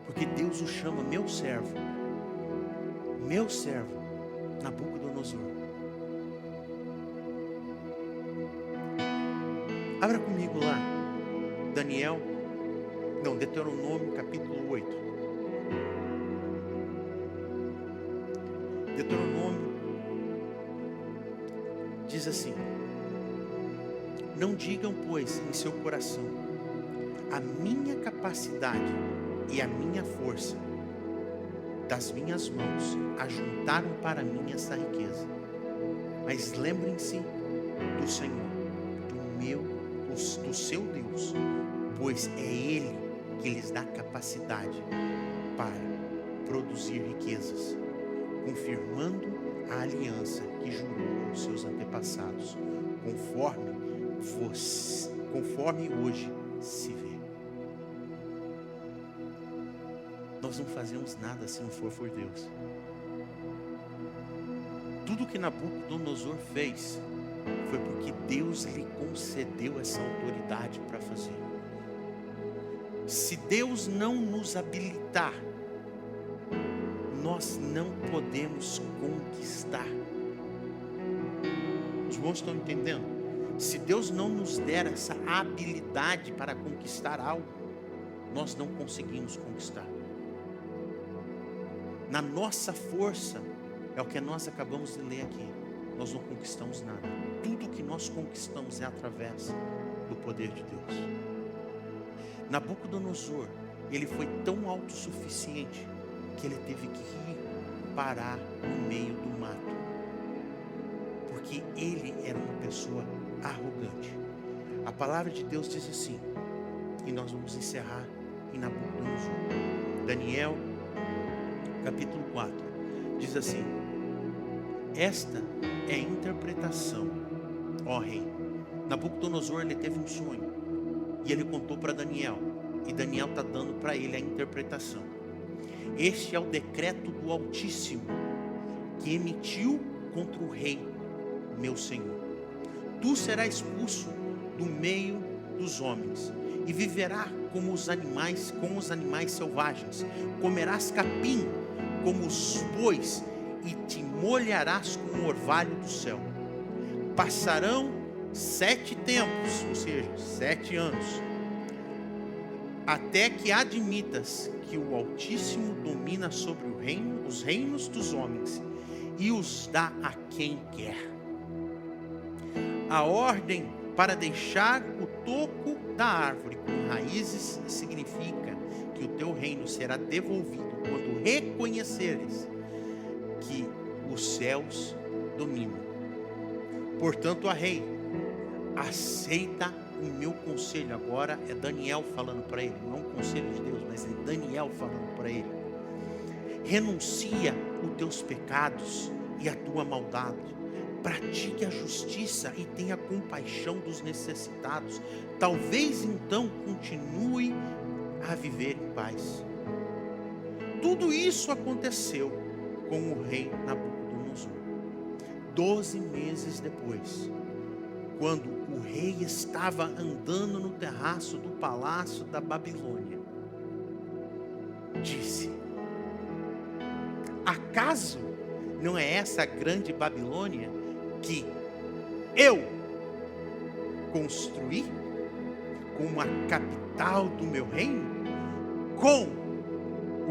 Porque Deus o chama meu servo, Nabucodonosor. Abra comigo lá, Deuteronômio capítulo 8. Deuteronômio diz assim: não digam, pois, em seu coração, a minha capacidade e a minha força das minhas mãos ajuntaram para mim essa riqueza. Mas lembrem-se do Senhor, do seu Deus, pois é Ele que lhes dá capacidade para produzir riquezas, confirmando a aliança que jurou aos seus antepassados, conforme hoje se vê. Nós não fazemos nada se não for por Deus. Tudo que Nabucodonosor fez foi porque Deus lhe concedeu essa autoridade para fazer. Se Deus não nos habilitar, nós não podemos conquistar. Os irmãos estão entendendo? Se Deus não nos der essa habilidade para conquistar algo, nós não conseguimos conquistar. Na nossa força, é o que nós acabamos de ler aqui, nós não conquistamos nada. Tudo que nós conquistamos é através do poder de Deus. Nabucodonosor, ele foi tão autossuficiente que ele teve que ir parar no meio do mato, porque ele era uma pessoa arrogante. A palavra de Deus diz assim, e nós vamos encerrar em Nabucodonosor. Daniel capítulo 4 diz assim: esta é a interpretação, ó rei. Nabucodonosor, ele teve um sonho e ele contou para Daniel, e Daniel está dando para ele a interpretação. Este é o decreto do Altíssimo que emitiu contra o rei, meu senhor. Tu serás expulso do meio dos homens e viverás como os animais selvagens. Comerás capim como os bois e te molharás com o orvalho do céu. Passarão 7 tempos, ou seja, 7 anos, até que admitas que o Altíssimo domina sobre os reinos dos homens e os dá a quem quer. A ordem para deixar o toco da árvore com raízes significa que o teu reino será devolvido quando reconheceres que os céus dominam. Portanto, a rei, aceita o meu conselho. Agora é Daniel falando para ele, não é um conselho de Deus, mas é Daniel falando para ele. Renuncia os teus pecados e a tua maldade. Pratique a justiça e tenha compaixão dos necessitados. Talvez então continue a viver em paz. Tudo isso aconteceu com o rei Nabucodonosor. 12 meses depois, quando o rei estava andando no terraço do palácio da Babilônia, disse: acaso não é essa a grande Babilônia que eu construí como a capital do meu reino, com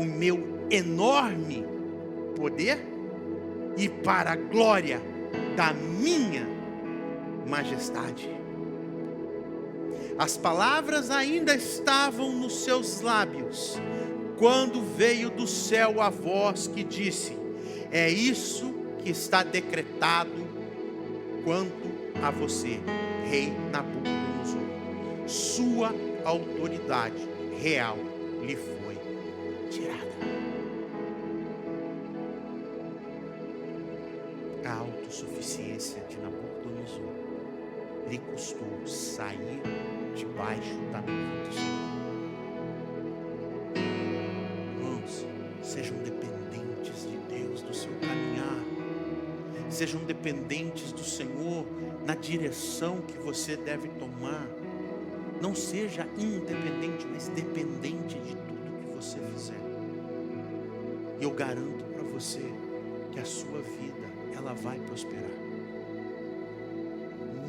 o meu enorme poder e para a glória da minha majestade? As palavras ainda estavam nos seus lábios, quando veio do céu a voz que disse: é isso que está decretado quanto a você, rei Nabucodonosor. Sua autoridade real lhe foi tirada. A autossuficiência de Nabucodonosor lhe custou sair debaixo da nuvem do Senhor. Irmãos, sejam dependentes de Deus no seu caminhar. Sejam dependentes do Senhor na direção que você deve tomar. Não seja independente, mas dependente de tudo que você fizer. E eu garanto para você que a sua vida, ela vai prosperar.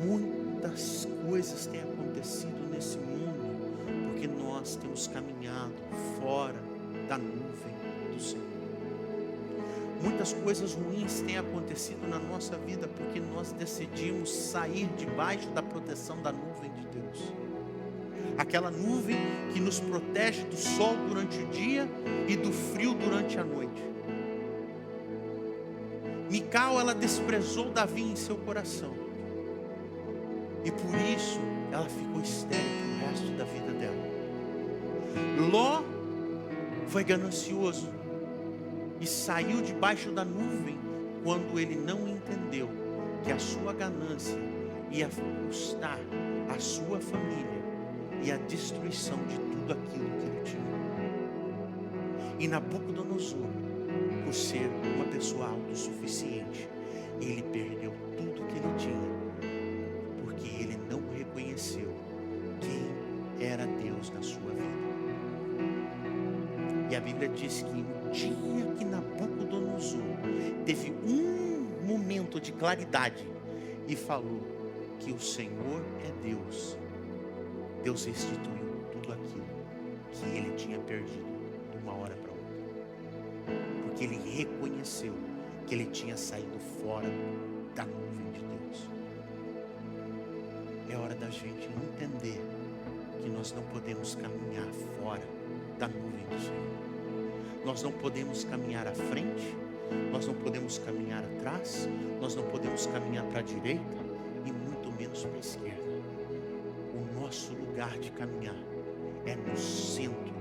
Muitas coisas têm acontecido nesse mundo porque nós temos caminhado fora da nuvem do Senhor. Muitas coisas ruins têm acontecido na nossa vida porque nós decidimos sair debaixo da proteção da nuvem de Deus. Aquela nuvem que nos protege do sol durante o dia e do frio durante a noite. Mical, ela desprezou Davi em seu coração. E por isso ela ficou estéril pro resto da vida dela. Ló foi ganancioso e saiu debaixo da nuvem quando ele não entendeu que a sua ganância ia custar a sua família e a destruição de tudo aquilo que ele tinha. E Nabucodonosor, por ser uma pessoa autossuficiente, ele perdeu tudo que ele tinha, porque ele não reconheceu quem era Deus na sua vida. E a Bíblia diz que no dia que Nabucodonosor teve um momento de claridade e falou que o Senhor é Deus, Deus restituiu tudo aquilo que ele tinha perdido de uma hora para outra. Porque ele reconheceu que ele tinha saído fora da nuvem de Deus. É hora da gente entender que nós não podemos caminhar fora da nuvem do Senhor. Nós não podemos caminhar à frente, nós não podemos caminhar atrás, nós não podemos caminhar para a direita e muito menos para a esquerda. O nosso lugar de caminhar é no centro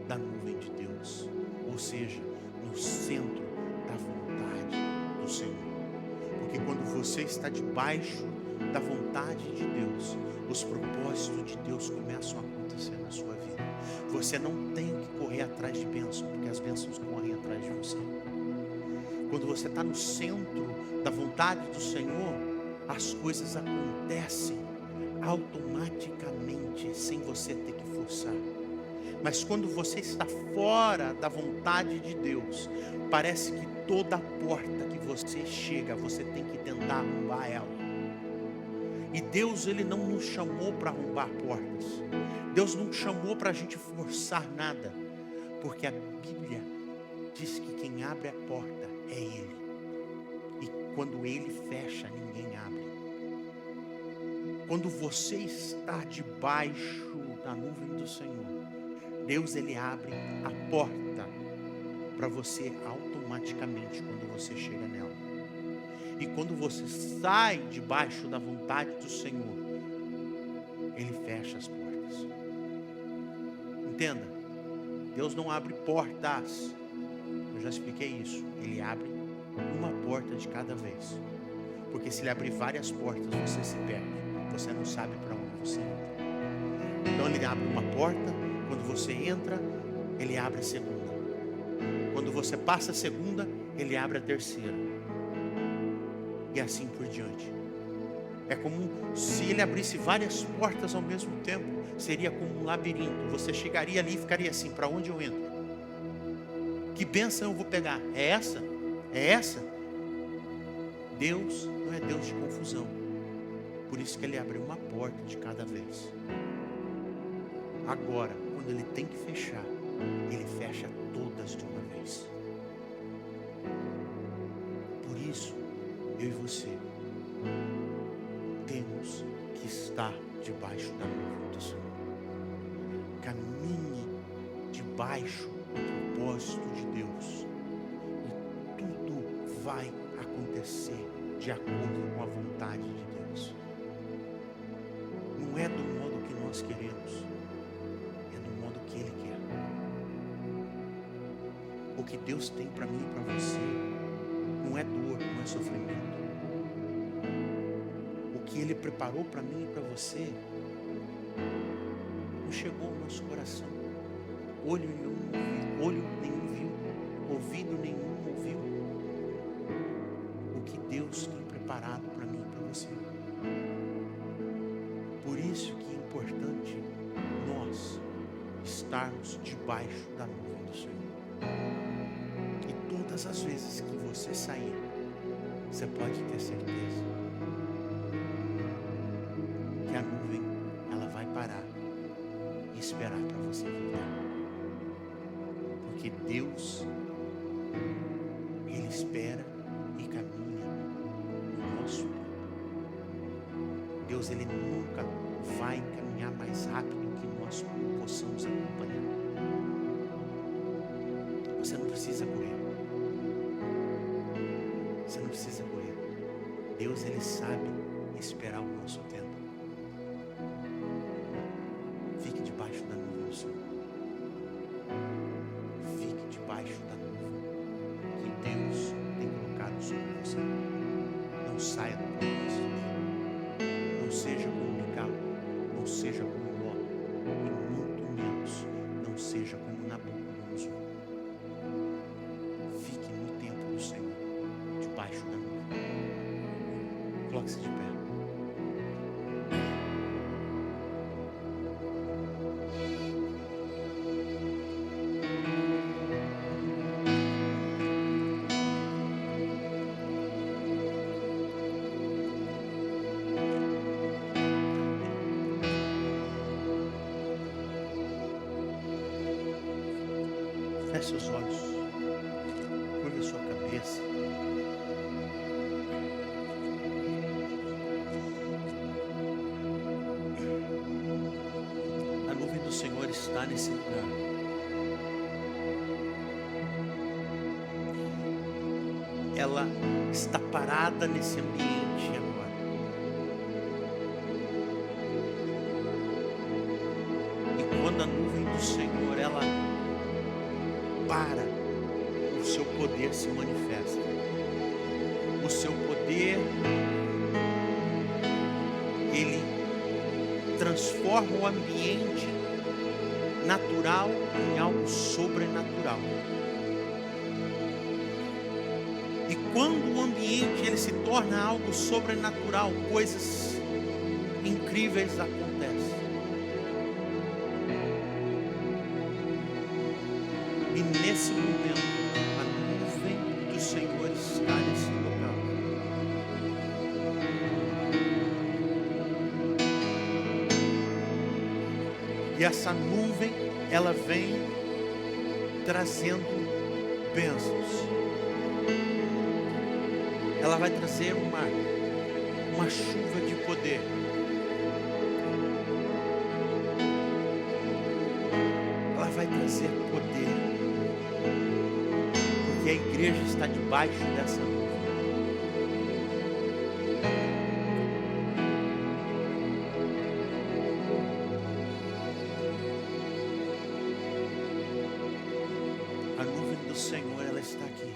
da nuvem de Deus, ou seja, no centro da vontade do Senhor. Porque quando você está debaixo da vontade de Deus, os propósitos de Deus começam a acontecer na sua vida. Você não tem que correr atrás de bênçãos, porque as bênçãos correm atrás de você. Quando você está no centro da vontade do Senhor, as coisas acontecem automaticamente, sem você ter que forçar. Mas quando você está fora da vontade de Deus, parece que toda porta que você chega, você tem que tentar arrombar ela. E Deus, Ele não nos chamou para arrombar portas. Deus não chamou para a gente forçar nada, porque a Bíblia diz que quem abre a porta é Ele, e quando Ele fecha, ninguém abre. Quando você está debaixo da nuvem do Senhor, Deus, Ele abre a porta para você automaticamente quando você chega nela. E quando você sai debaixo da vontade do Senhor, Ele fecha as portas. Entenda, Deus não abre portas. Eu já expliquei isso. Ele abre uma porta de cada vez. Porque se Ele abrir várias portas, você se perde. Você não sabe para onde você entra. Então Ele abre uma porta. Quando você entra, Ele abre a segunda. Quando você passa a segunda, Ele abre a terceira. E assim por diante. É como se Ele abrisse várias portas ao mesmo tempo. Seria como um labirinto. Você chegaria ali e ficaria assim: para onde eu entro? Que bênção eu vou pegar? É essa? É essa? Deus não é Deus de confusão. Por isso que Ele abre uma porta de cada vez. Agora, quando Ele tem que fechar, Ele fecha todas de uma vez. Por isso, eu e você temos que estar debaixo da nuvem do Senhor. Caminhe debaixo do propósito de Deus, e tudo vai acontecer de acordo com a vontade de Deus. Não é do modo que nós queremos, é do modo que Ele quer. O que Deus tem para mim e para você não é dor, não é sofrimento. O que Ele preparou para mim e para você não chegou ao nosso coração. Olho nenhum viu, ouvido nenhum ouviu. O que Deus tem preparado para mim e para você. Por isso que é importante nós estarmos debaixo da nuvem do Senhor. E todas as vezes que você sair, você pode ter certeza que a nuvem, ela vai parar e esperar para você voltar. Porque Deus, Ele espera e caminha no nosso tempo. Deus, Ele nunca vai caminhar mais rápido que nós possamos acompanhar. Você não precisa correr. Você não precisa correr. Deus, Ele sabe esperar o nosso tempo. Fique debaixo da nuvem do Senhor. Fique debaixo da nuvem que Deus tem colocado sobre você. Não saia do propósito. Não seja como Mical, não seja como Ló, e muito menos não seja como Nabucodonosor. Fique no templo do Senhor, debaixo da nuvem. Coloque-se de pé. Feche seus olhos, curva a sua cabeça. A nuvem do Senhor está nesse lugar. Ela está parada nesse ambiente agora. E quando a nuvem do Senhor, ela para, o seu poder se manifesta. O seu poder, ele transforma o ambiente natural em algo sobrenatural. E quando o ambiente ele se torna algo sobrenatural, coisas incríveis acontecem. E nesse momento, a nuvem do Senhor está nesse local. E E essa nuvem, ela vem trazendo bênçãos. Ela vai trazer uma chuva de poder. Ela vai trazer poder. Porque a igreja está debaixo dessa nuvem. A nuvem do Senhor, ela está aqui.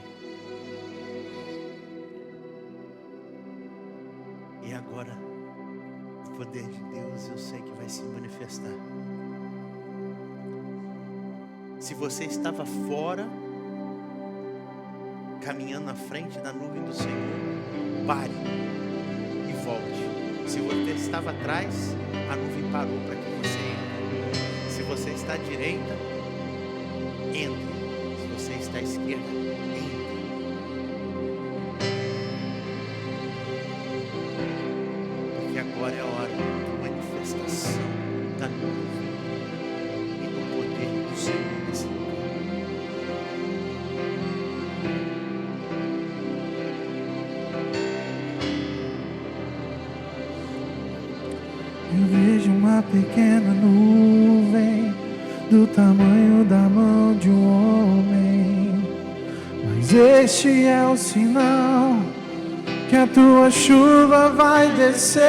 E agora, o poder de Deus, eu sei que vai se manifestar. Se você estava fora, caminhando na frente da nuvem do Senhor, pare e volte. Se você estava atrás, a nuvem parou para que você entre. Se você está à direita, entre. Se você está à esquerda, entre. Porque agora é a hora da manifestação da nuvem e do poder do Senhor nesse lugar. Eu vejo uma pequena nuvem do tamanho da mão de um homem, mas este é o sinal que a tua chuva vai descer.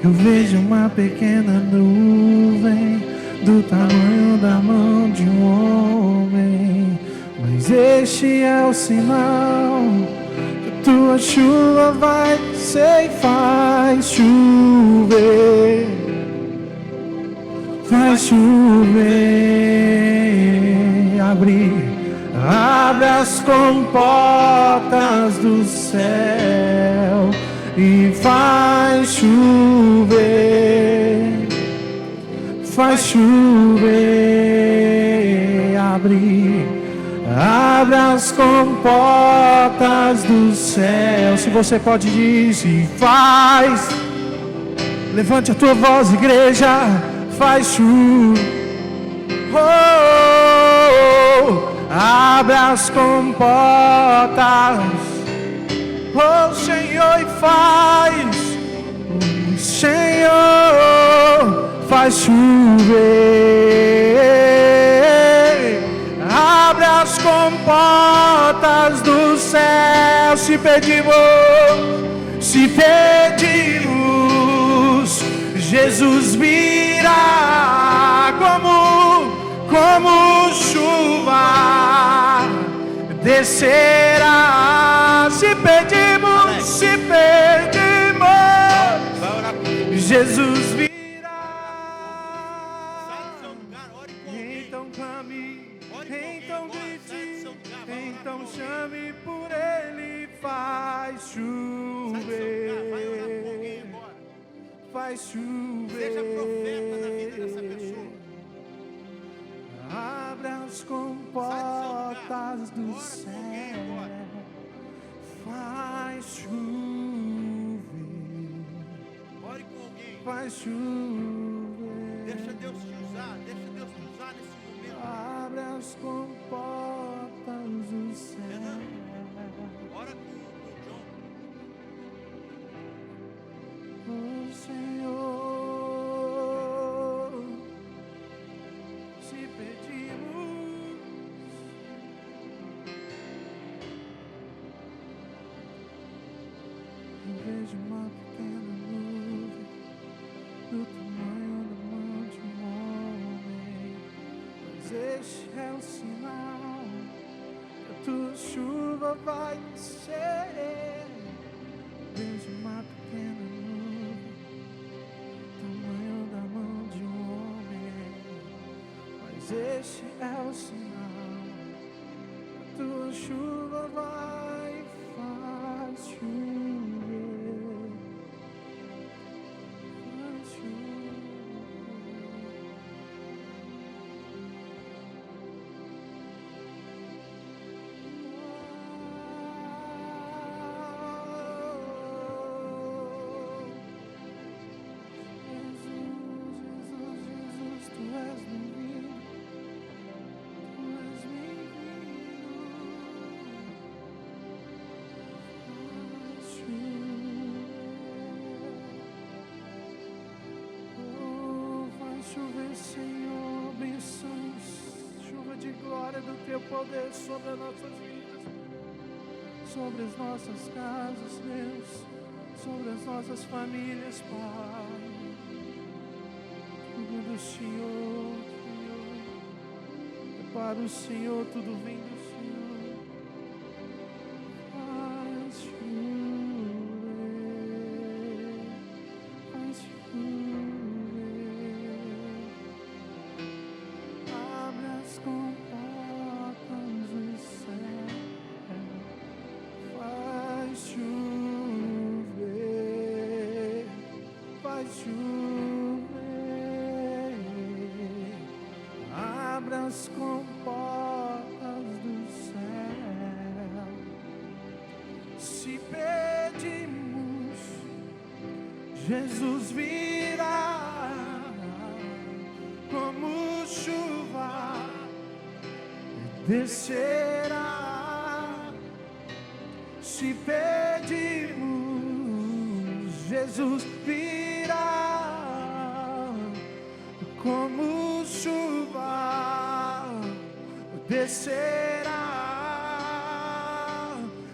Eu vejo uma pequena nuvem do tamanho da mão de um homem, mas este é o sinal que a tua chuva vai descer e faz chover, faz chover, abre as comportas do céu e faz chover, faz chover, abre as comportas do céu. Se você pode dizer, faz, levante a tua voz, igreja, faz chover. Abre as comportas, oh Senhor, e faz, oh Senhor, faz chover. Abre as comportas do céu. Se pedimos, Jesus virá como chuva descerá. Se pedimos, Jesus virá. Então clame, então grite, então chame por Ele, faz chover, faz chover. Seja profeta na vida dessa pessoa. Abre as comportas do céu, faz chover, Ore com alguém. faz chover. Deixa Deus te usar. Deixa Deus te usar nesse momento. Abre as comportas do céu. Ora com o John. Oh Senhor, se pedimos, eu vejo uma pequena nuvem do tamanho da mão de um homem, mas este é o sinal que a tua chuva vai descer. Vejo uma pequena nuvem, tamanho da mão de um homem, mas este é o sinal que a tua chuva vai faz chover, faz chover. Jesus, Jesus, Senhor, bênçãos, chuva de glória do teu poder sobre as nossas vidas, sobre as nossas casas, Deus, sobre as nossas famílias, Pai. Tudo do Senhor, Senhor. É para o Senhor, tudo vem do Senhor. Faz chover, faz chover. Abre as comportas do céu. Faz chover, faz chover. Abra as comportas do céu. Se pedimos, Jesus virá como chuva, descerá. Se pedimos, Jesus virá como chuva, descerá.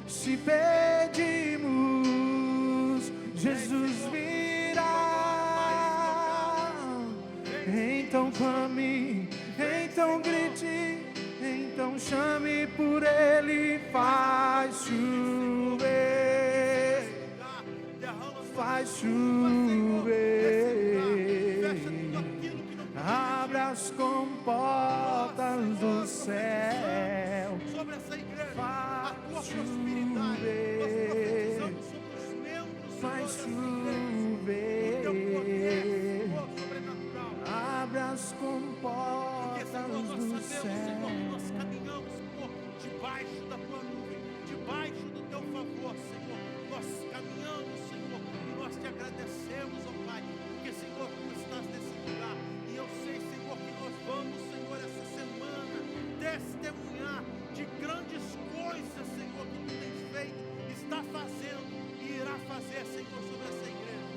Se pedimos, Jesus virá. Então clame, então grite, então chame por Ele. Faz chover, faz chover. Abra as comportas do céu. Sobre essa igreja, Faz a tua prosperidade. Nós profetizamos sobre os membros, Faz chover. O teu poder, Senhor, sobrenatural. Abra as Porque, Senhor, comportas nós do sabemos, Senhor, que céu. nós caminhamos, Senhor, debaixo da tua nuvem, debaixo do teu favor, Senhor. Nós caminhamos, Senhor, e nós te agradecemos, ó Pai, porque, Senhor, tu estás nesse lugar. E eu sei, Senhor, que nós vamos, Senhor, essa semana testemunhar de grandes coisas, Senhor, que tu tens feito, está fazendo e irá fazer, Senhor, sobre essa igreja.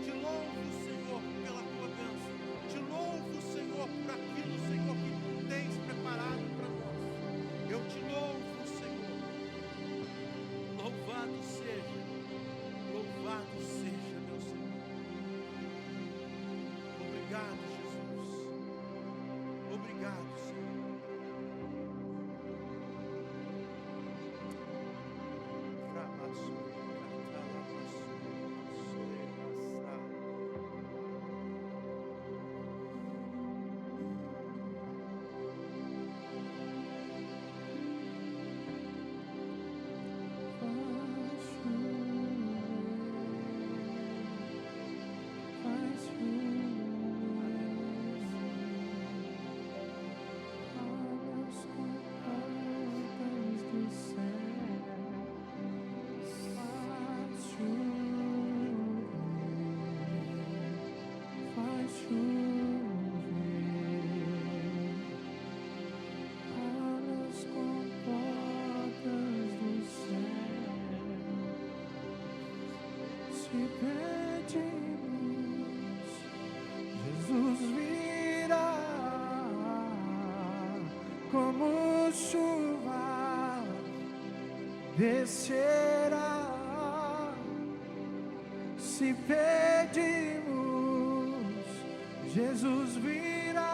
Te louvo, Senhor, pela tua bênção. Te louvo, Senhor, por aquilo, Senhor, que tu tens preparado para nós. Eu te louvo, Senhor. Louvado seja, meu Senhor. Obrigado, Jesus. Obrigado, Senhor. Se pedimos, Jesus virá como chuva, descerá. Se pedimos, Jesus virá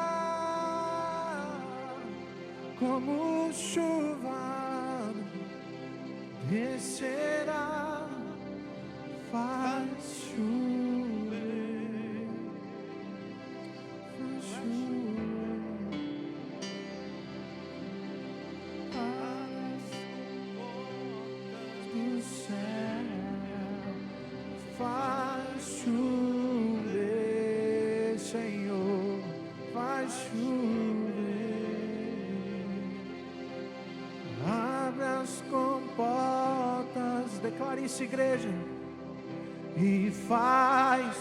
como chuva, descerá. Faz chover, faz chover. As portas do céu, faz chover, Senhor, faz chover. Abre as comportas, declare isso, igreja. E faz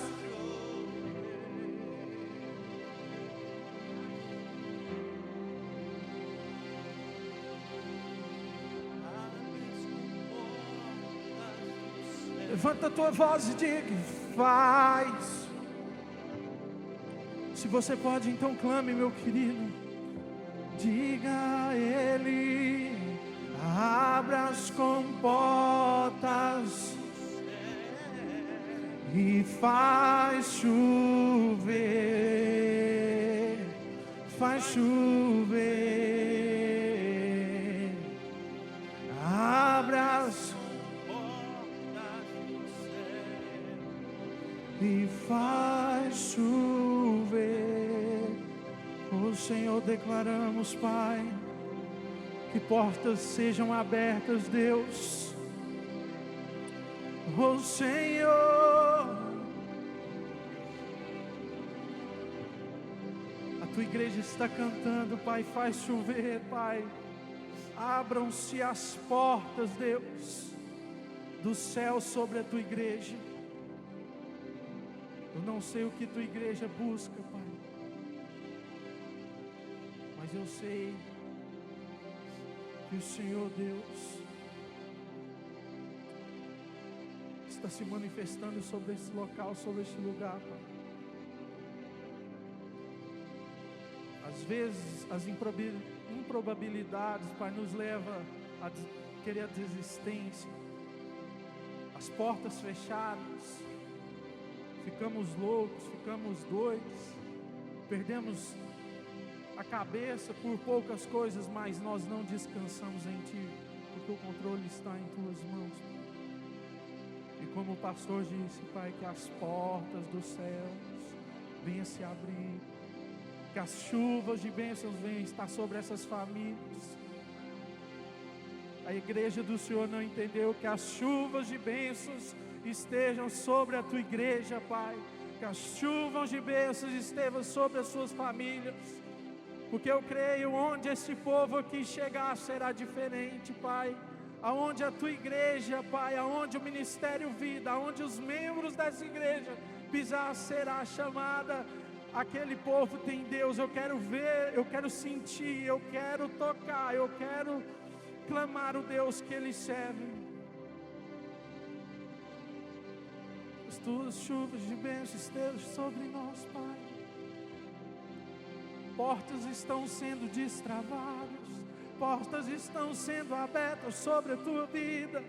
levanta a tua voz e diga: faz Se você pode, então clame, meu querido. Diga a Ele, abra as comportas e faz chover, faz chover. Abra as e faz chover. Oh Senhor, declaramos, Pai, que portas sejam abertas, Deus. Oh Senhor, a tua igreja está cantando, Pai, faz chover, Pai. Abram-se as portas, Deus, do céu sobre a tua igreja. Eu não sei o que tua igreja busca, Pai, mas eu sei que o Senhor Deus está se manifestando sobre esse local, sobre este lugar, Pai. Às vezes as improbabilidades, Pai, nos leva a querer a desistência, as portas fechadas, ficamos loucos, ficamos doidos, perdemos a cabeça por poucas coisas, mas nós não descansamos em Ti, porque o controle está em Tuas mãos. E como o pastor disse, Pai, que as portas dos céus venham se abrir, que as chuvas de bênçãos venham estar sobre essas famílias. A igreja do Senhor não entendeu que as chuvas de bênçãos estejam sobre a tua igreja, Pai, que as chuvas de bênçãos estejam sobre as suas famílias, porque eu creio onde esse povo aqui chegar será diferente, Pai. Aonde a tua igreja, Pai, aonde o ministério Vida, aonde os membros dessa igreja pisar, será chamada. Aquele povo tem Deus. Eu quero ver, eu quero sentir, eu quero tocar, eu quero clamar o Deus que eles servem. As tuas chuvas de bênçãos estejam sobre nós, Pai. Portas estão sendo destravadas, portas estão sendo abertas sobre a tua vida.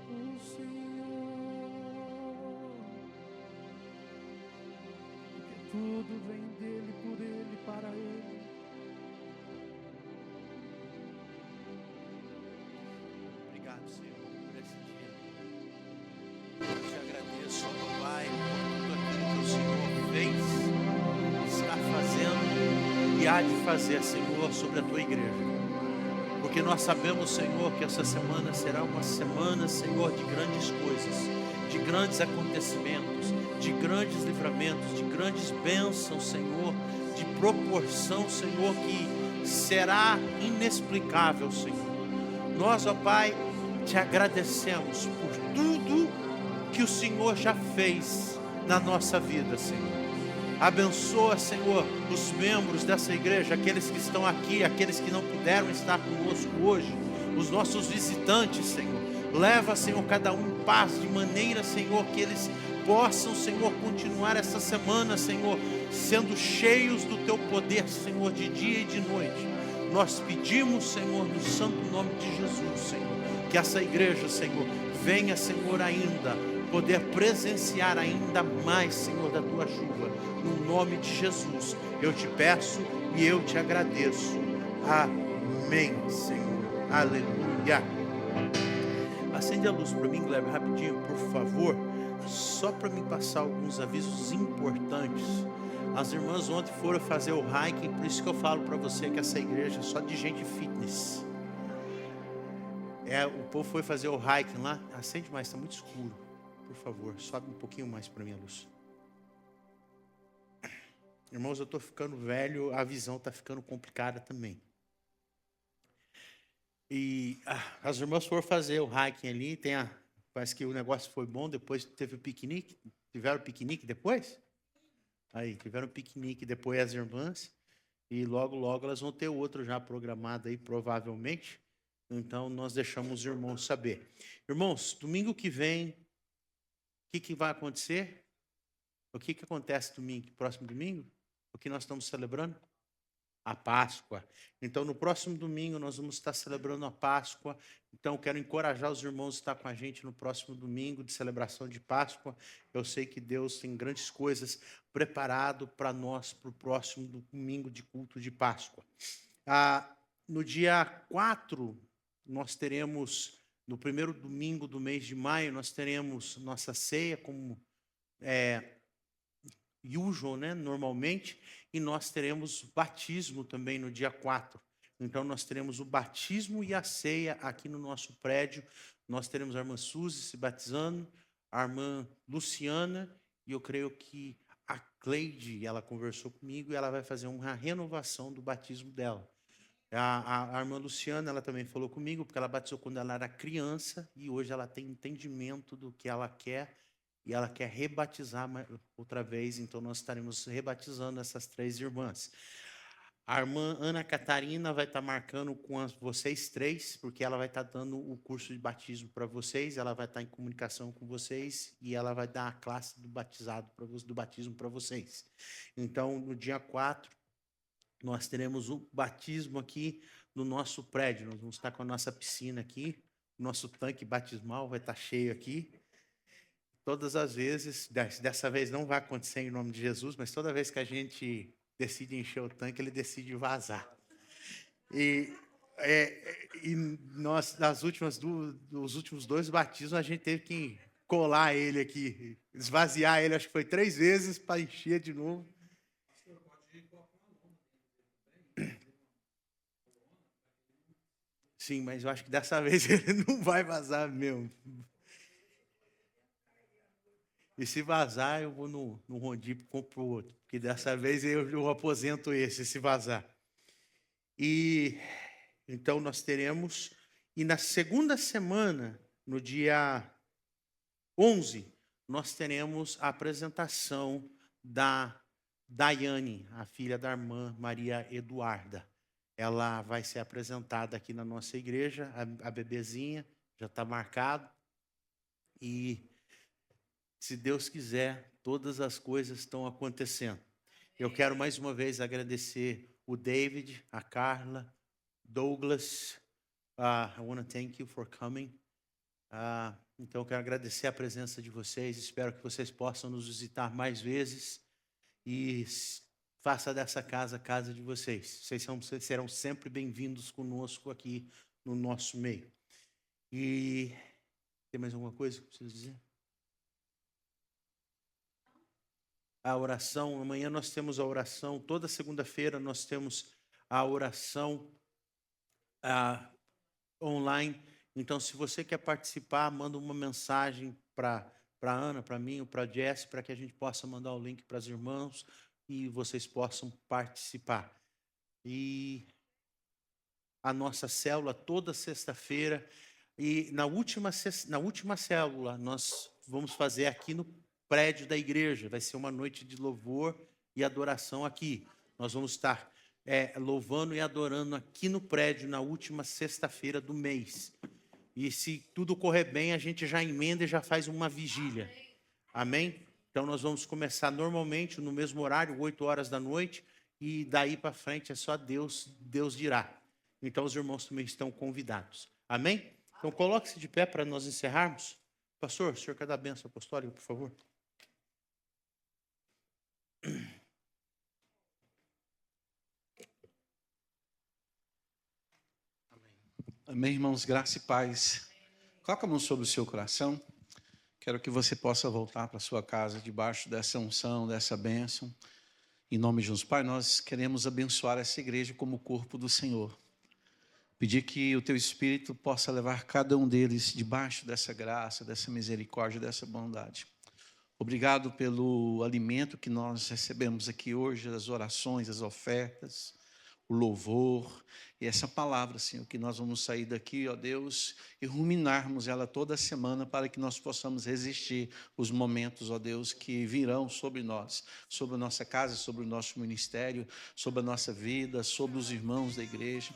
O Senhor, porque tudo vem dele, por ele, para ele. Obrigado, Senhor, por esse dia. Eu te agradeço, Pai, por tudo aquilo que o Senhor fez, está fazendo e há de fazer, Senhor, sobre a tua igreja. Porque nós sabemos, Senhor, que essa semana será uma semana, Senhor, de grandes coisas, de grandes acontecimentos, de grandes livramentos, de grandes bênçãos, Senhor, de proporção, Senhor, que será inexplicável, Senhor. Nós, ó Pai, te agradecemos por tudo que o Senhor já fez na nossa vida, Senhor. Abençoa, Senhor, os membros dessa igreja, aqueles que estão aqui, aqueles que não puderam estar conosco hoje, os nossos visitantes, Senhor. Leva, Senhor, cada um em paz, de maneira, Senhor, que eles possam, Senhor, continuar essa semana, Senhor, sendo cheios do Teu poder, Senhor, de dia e de noite. Nós pedimos, Senhor, no santo nome de Jesus, Senhor, que essa igreja, Senhor, venha, Senhor, ainda poder presenciar ainda mais, Senhor, da Tua chuva. No nome de Jesus, eu te peço e eu te agradeço. Amém, Senhor. Aleluia. Acende a luz para mim, Kleber, rapidinho, por favor. Só para me passar alguns avisos importantes. As irmãs ontem foram fazer o hiking, por isso que eu falo para você que essa igreja é só de gente fitness. O povo foi fazer o hiking lá. Acende mais, está muito escuro. Por favor, sobe um pouquinho mais para mim a luz. Irmãos, eu estou ficando velho, a visão está ficando complicada também. E as irmãs foram fazer o hiking ali, parece que o negócio foi bom, depois teve o piquenique. Tiveram piquenique depois? Aí, tiveram piquenique depois as irmãs, e logo, logo elas vão ter outro já programado aí, provavelmente. Então, nós deixamos os irmãos saber. Irmãos, domingo que vem, que vai acontecer? O que acontece domingo, próximo domingo? O que nós estamos celebrando? A Páscoa. Então, no próximo domingo, nós vamos estar celebrando a Páscoa. Então, quero encorajar os irmãos a estar com a gente no próximo domingo de celebração de Páscoa. Eu sei que Deus tem grandes coisas preparado para nós para o próximo domingo de culto de Páscoa. No dia 4, nós teremos, no primeiro domingo do mês de maio, nós teremos nossa ceia, como usual, né, normalmente, e nós teremos batismo também no dia 4. Então, nós teremos o batismo e a ceia aqui no nosso prédio. Nós teremos a irmã Suzy se batizando, a irmã Luciana, e eu creio que a Cleide, ela conversou comigo, e ela vai fazer uma renovação do batismo dela. A irmã Luciana, ela também falou comigo, porque ela batizou quando ela era criança, e hoje ela tem entendimento do que ela quer, e ela quer rebatizar outra vez, então nós estaremos rebatizando essas 3 irmãs. A irmã Ana Catarina vai estar marcando com vocês 3, porque ela vai estar dando o curso de batismo para vocês, ela vai estar em comunicação com vocês, e ela vai dar a classe do batismo para vocês. Então, no dia 4, nós teremos o batismo aqui no nosso prédio, nós vamos estar com a nossa piscina aqui, o nosso tanque batismal vai estar cheio aqui. Todas as vezes, dessa vez não vai acontecer em nome de Jesus, mas toda vez que a gente decide encher o tanque, ele decide vazar. E nós, dos últimos 2 batismos, a gente teve que colar ele aqui, esvaziar ele, acho que foi 3 vezes para encher de novo. Sim, mas eu acho que dessa vez ele não vai vazar mesmo. E se vazar, eu vou no Rondipo e compro outro. Porque dessa vez eu aposento esse, se vazar. E então nós teremos. E na segunda semana, no dia 11, nós teremos a apresentação da Daiane, a filha da irmã Maria Eduarda. Ela vai ser apresentada aqui na nossa igreja, a bebezinha, já está marcado. E se Deus quiser, todas as coisas estão acontecendo. Eu quero mais uma vez agradecer o David, a Carla, Douglas. I want to thank you for coming. Então, eu quero agradecer a presença de vocês. Espero que vocês possam nos visitar mais vezes. E faça dessa casa a casa de vocês. Vocês serão sempre bem-vindos conosco aqui no nosso meio. E tem mais alguma coisa que eu preciso dizer? A oração, amanhã nós temos a oração, toda segunda-feira nós temos a oração online. Então, se você quer participar, manda uma mensagem para a Ana, para mim, ou para a Jess, para que a gente possa mandar o link para os irmãos e vocês possam participar. E a nossa célula, toda sexta-feira, e na última célula, nós vamos fazer aqui no prédio da igreja. Vai ser uma noite de louvor e adoração aqui. Nós vamos estar louvando e adorando aqui no prédio na última sexta-feira do mês. E se tudo correr bem, a gente já emenda e já faz uma vigília. Amém? Então nós vamos começar normalmente no mesmo horário, 8 horas da noite, e daí para frente é só Deus dirá. Então os irmãos também estão convidados. Amém? Então coloque-se de pé para nós encerrarmos. Pastor, o senhor quer dar a bênção apostólica, por favor? Amém, irmãos, graça e paz. Coloca a mão sobre o seu coração. Quero que você possa voltar para a sua casa debaixo dessa unção, dessa bênção. Em nome de Jesus, Pai, nós queremos abençoar essa igreja como o corpo do Senhor. Pedir que o Teu Espírito possa levar cada um deles debaixo dessa graça, dessa misericórdia, dessa bondade. Obrigado pelo alimento que nós recebemos aqui hoje, as orações, as ofertas, o louvor. E essa palavra, Senhor, que nós vamos sair daqui, ó Deus, e ruminarmos ela toda semana para que nós possamos resistir os momentos, ó Deus, que virão sobre nós, sobre a nossa casa, sobre o nosso ministério, sobre a nossa vida, sobre os irmãos da igreja.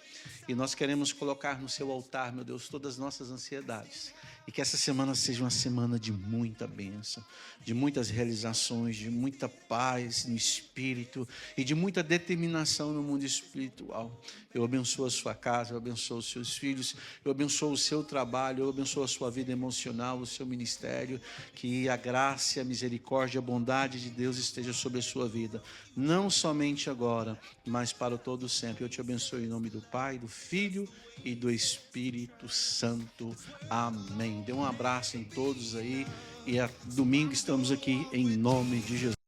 E nós queremos colocar no seu altar, meu Deus, todas as nossas ansiedades. E que essa semana seja uma semana de muita bênção, de muitas realizações, de muita paz no espírito e de muita determinação no mundo espiritual. Eu abençoo a sua casa, eu abençoo os seus filhos, eu abençoo o seu trabalho, eu abençoo a sua vida emocional, o seu ministério. Que a graça, a misericórdia, a bondade de Deus esteja sobre a sua vida, não somente agora, mas para todo sempre. Eu te abençoo em nome do Pai, do Filho e do Espírito Santo. Amém. Dê um abraço em todos aí e domingo estamos aqui em nome de Jesus.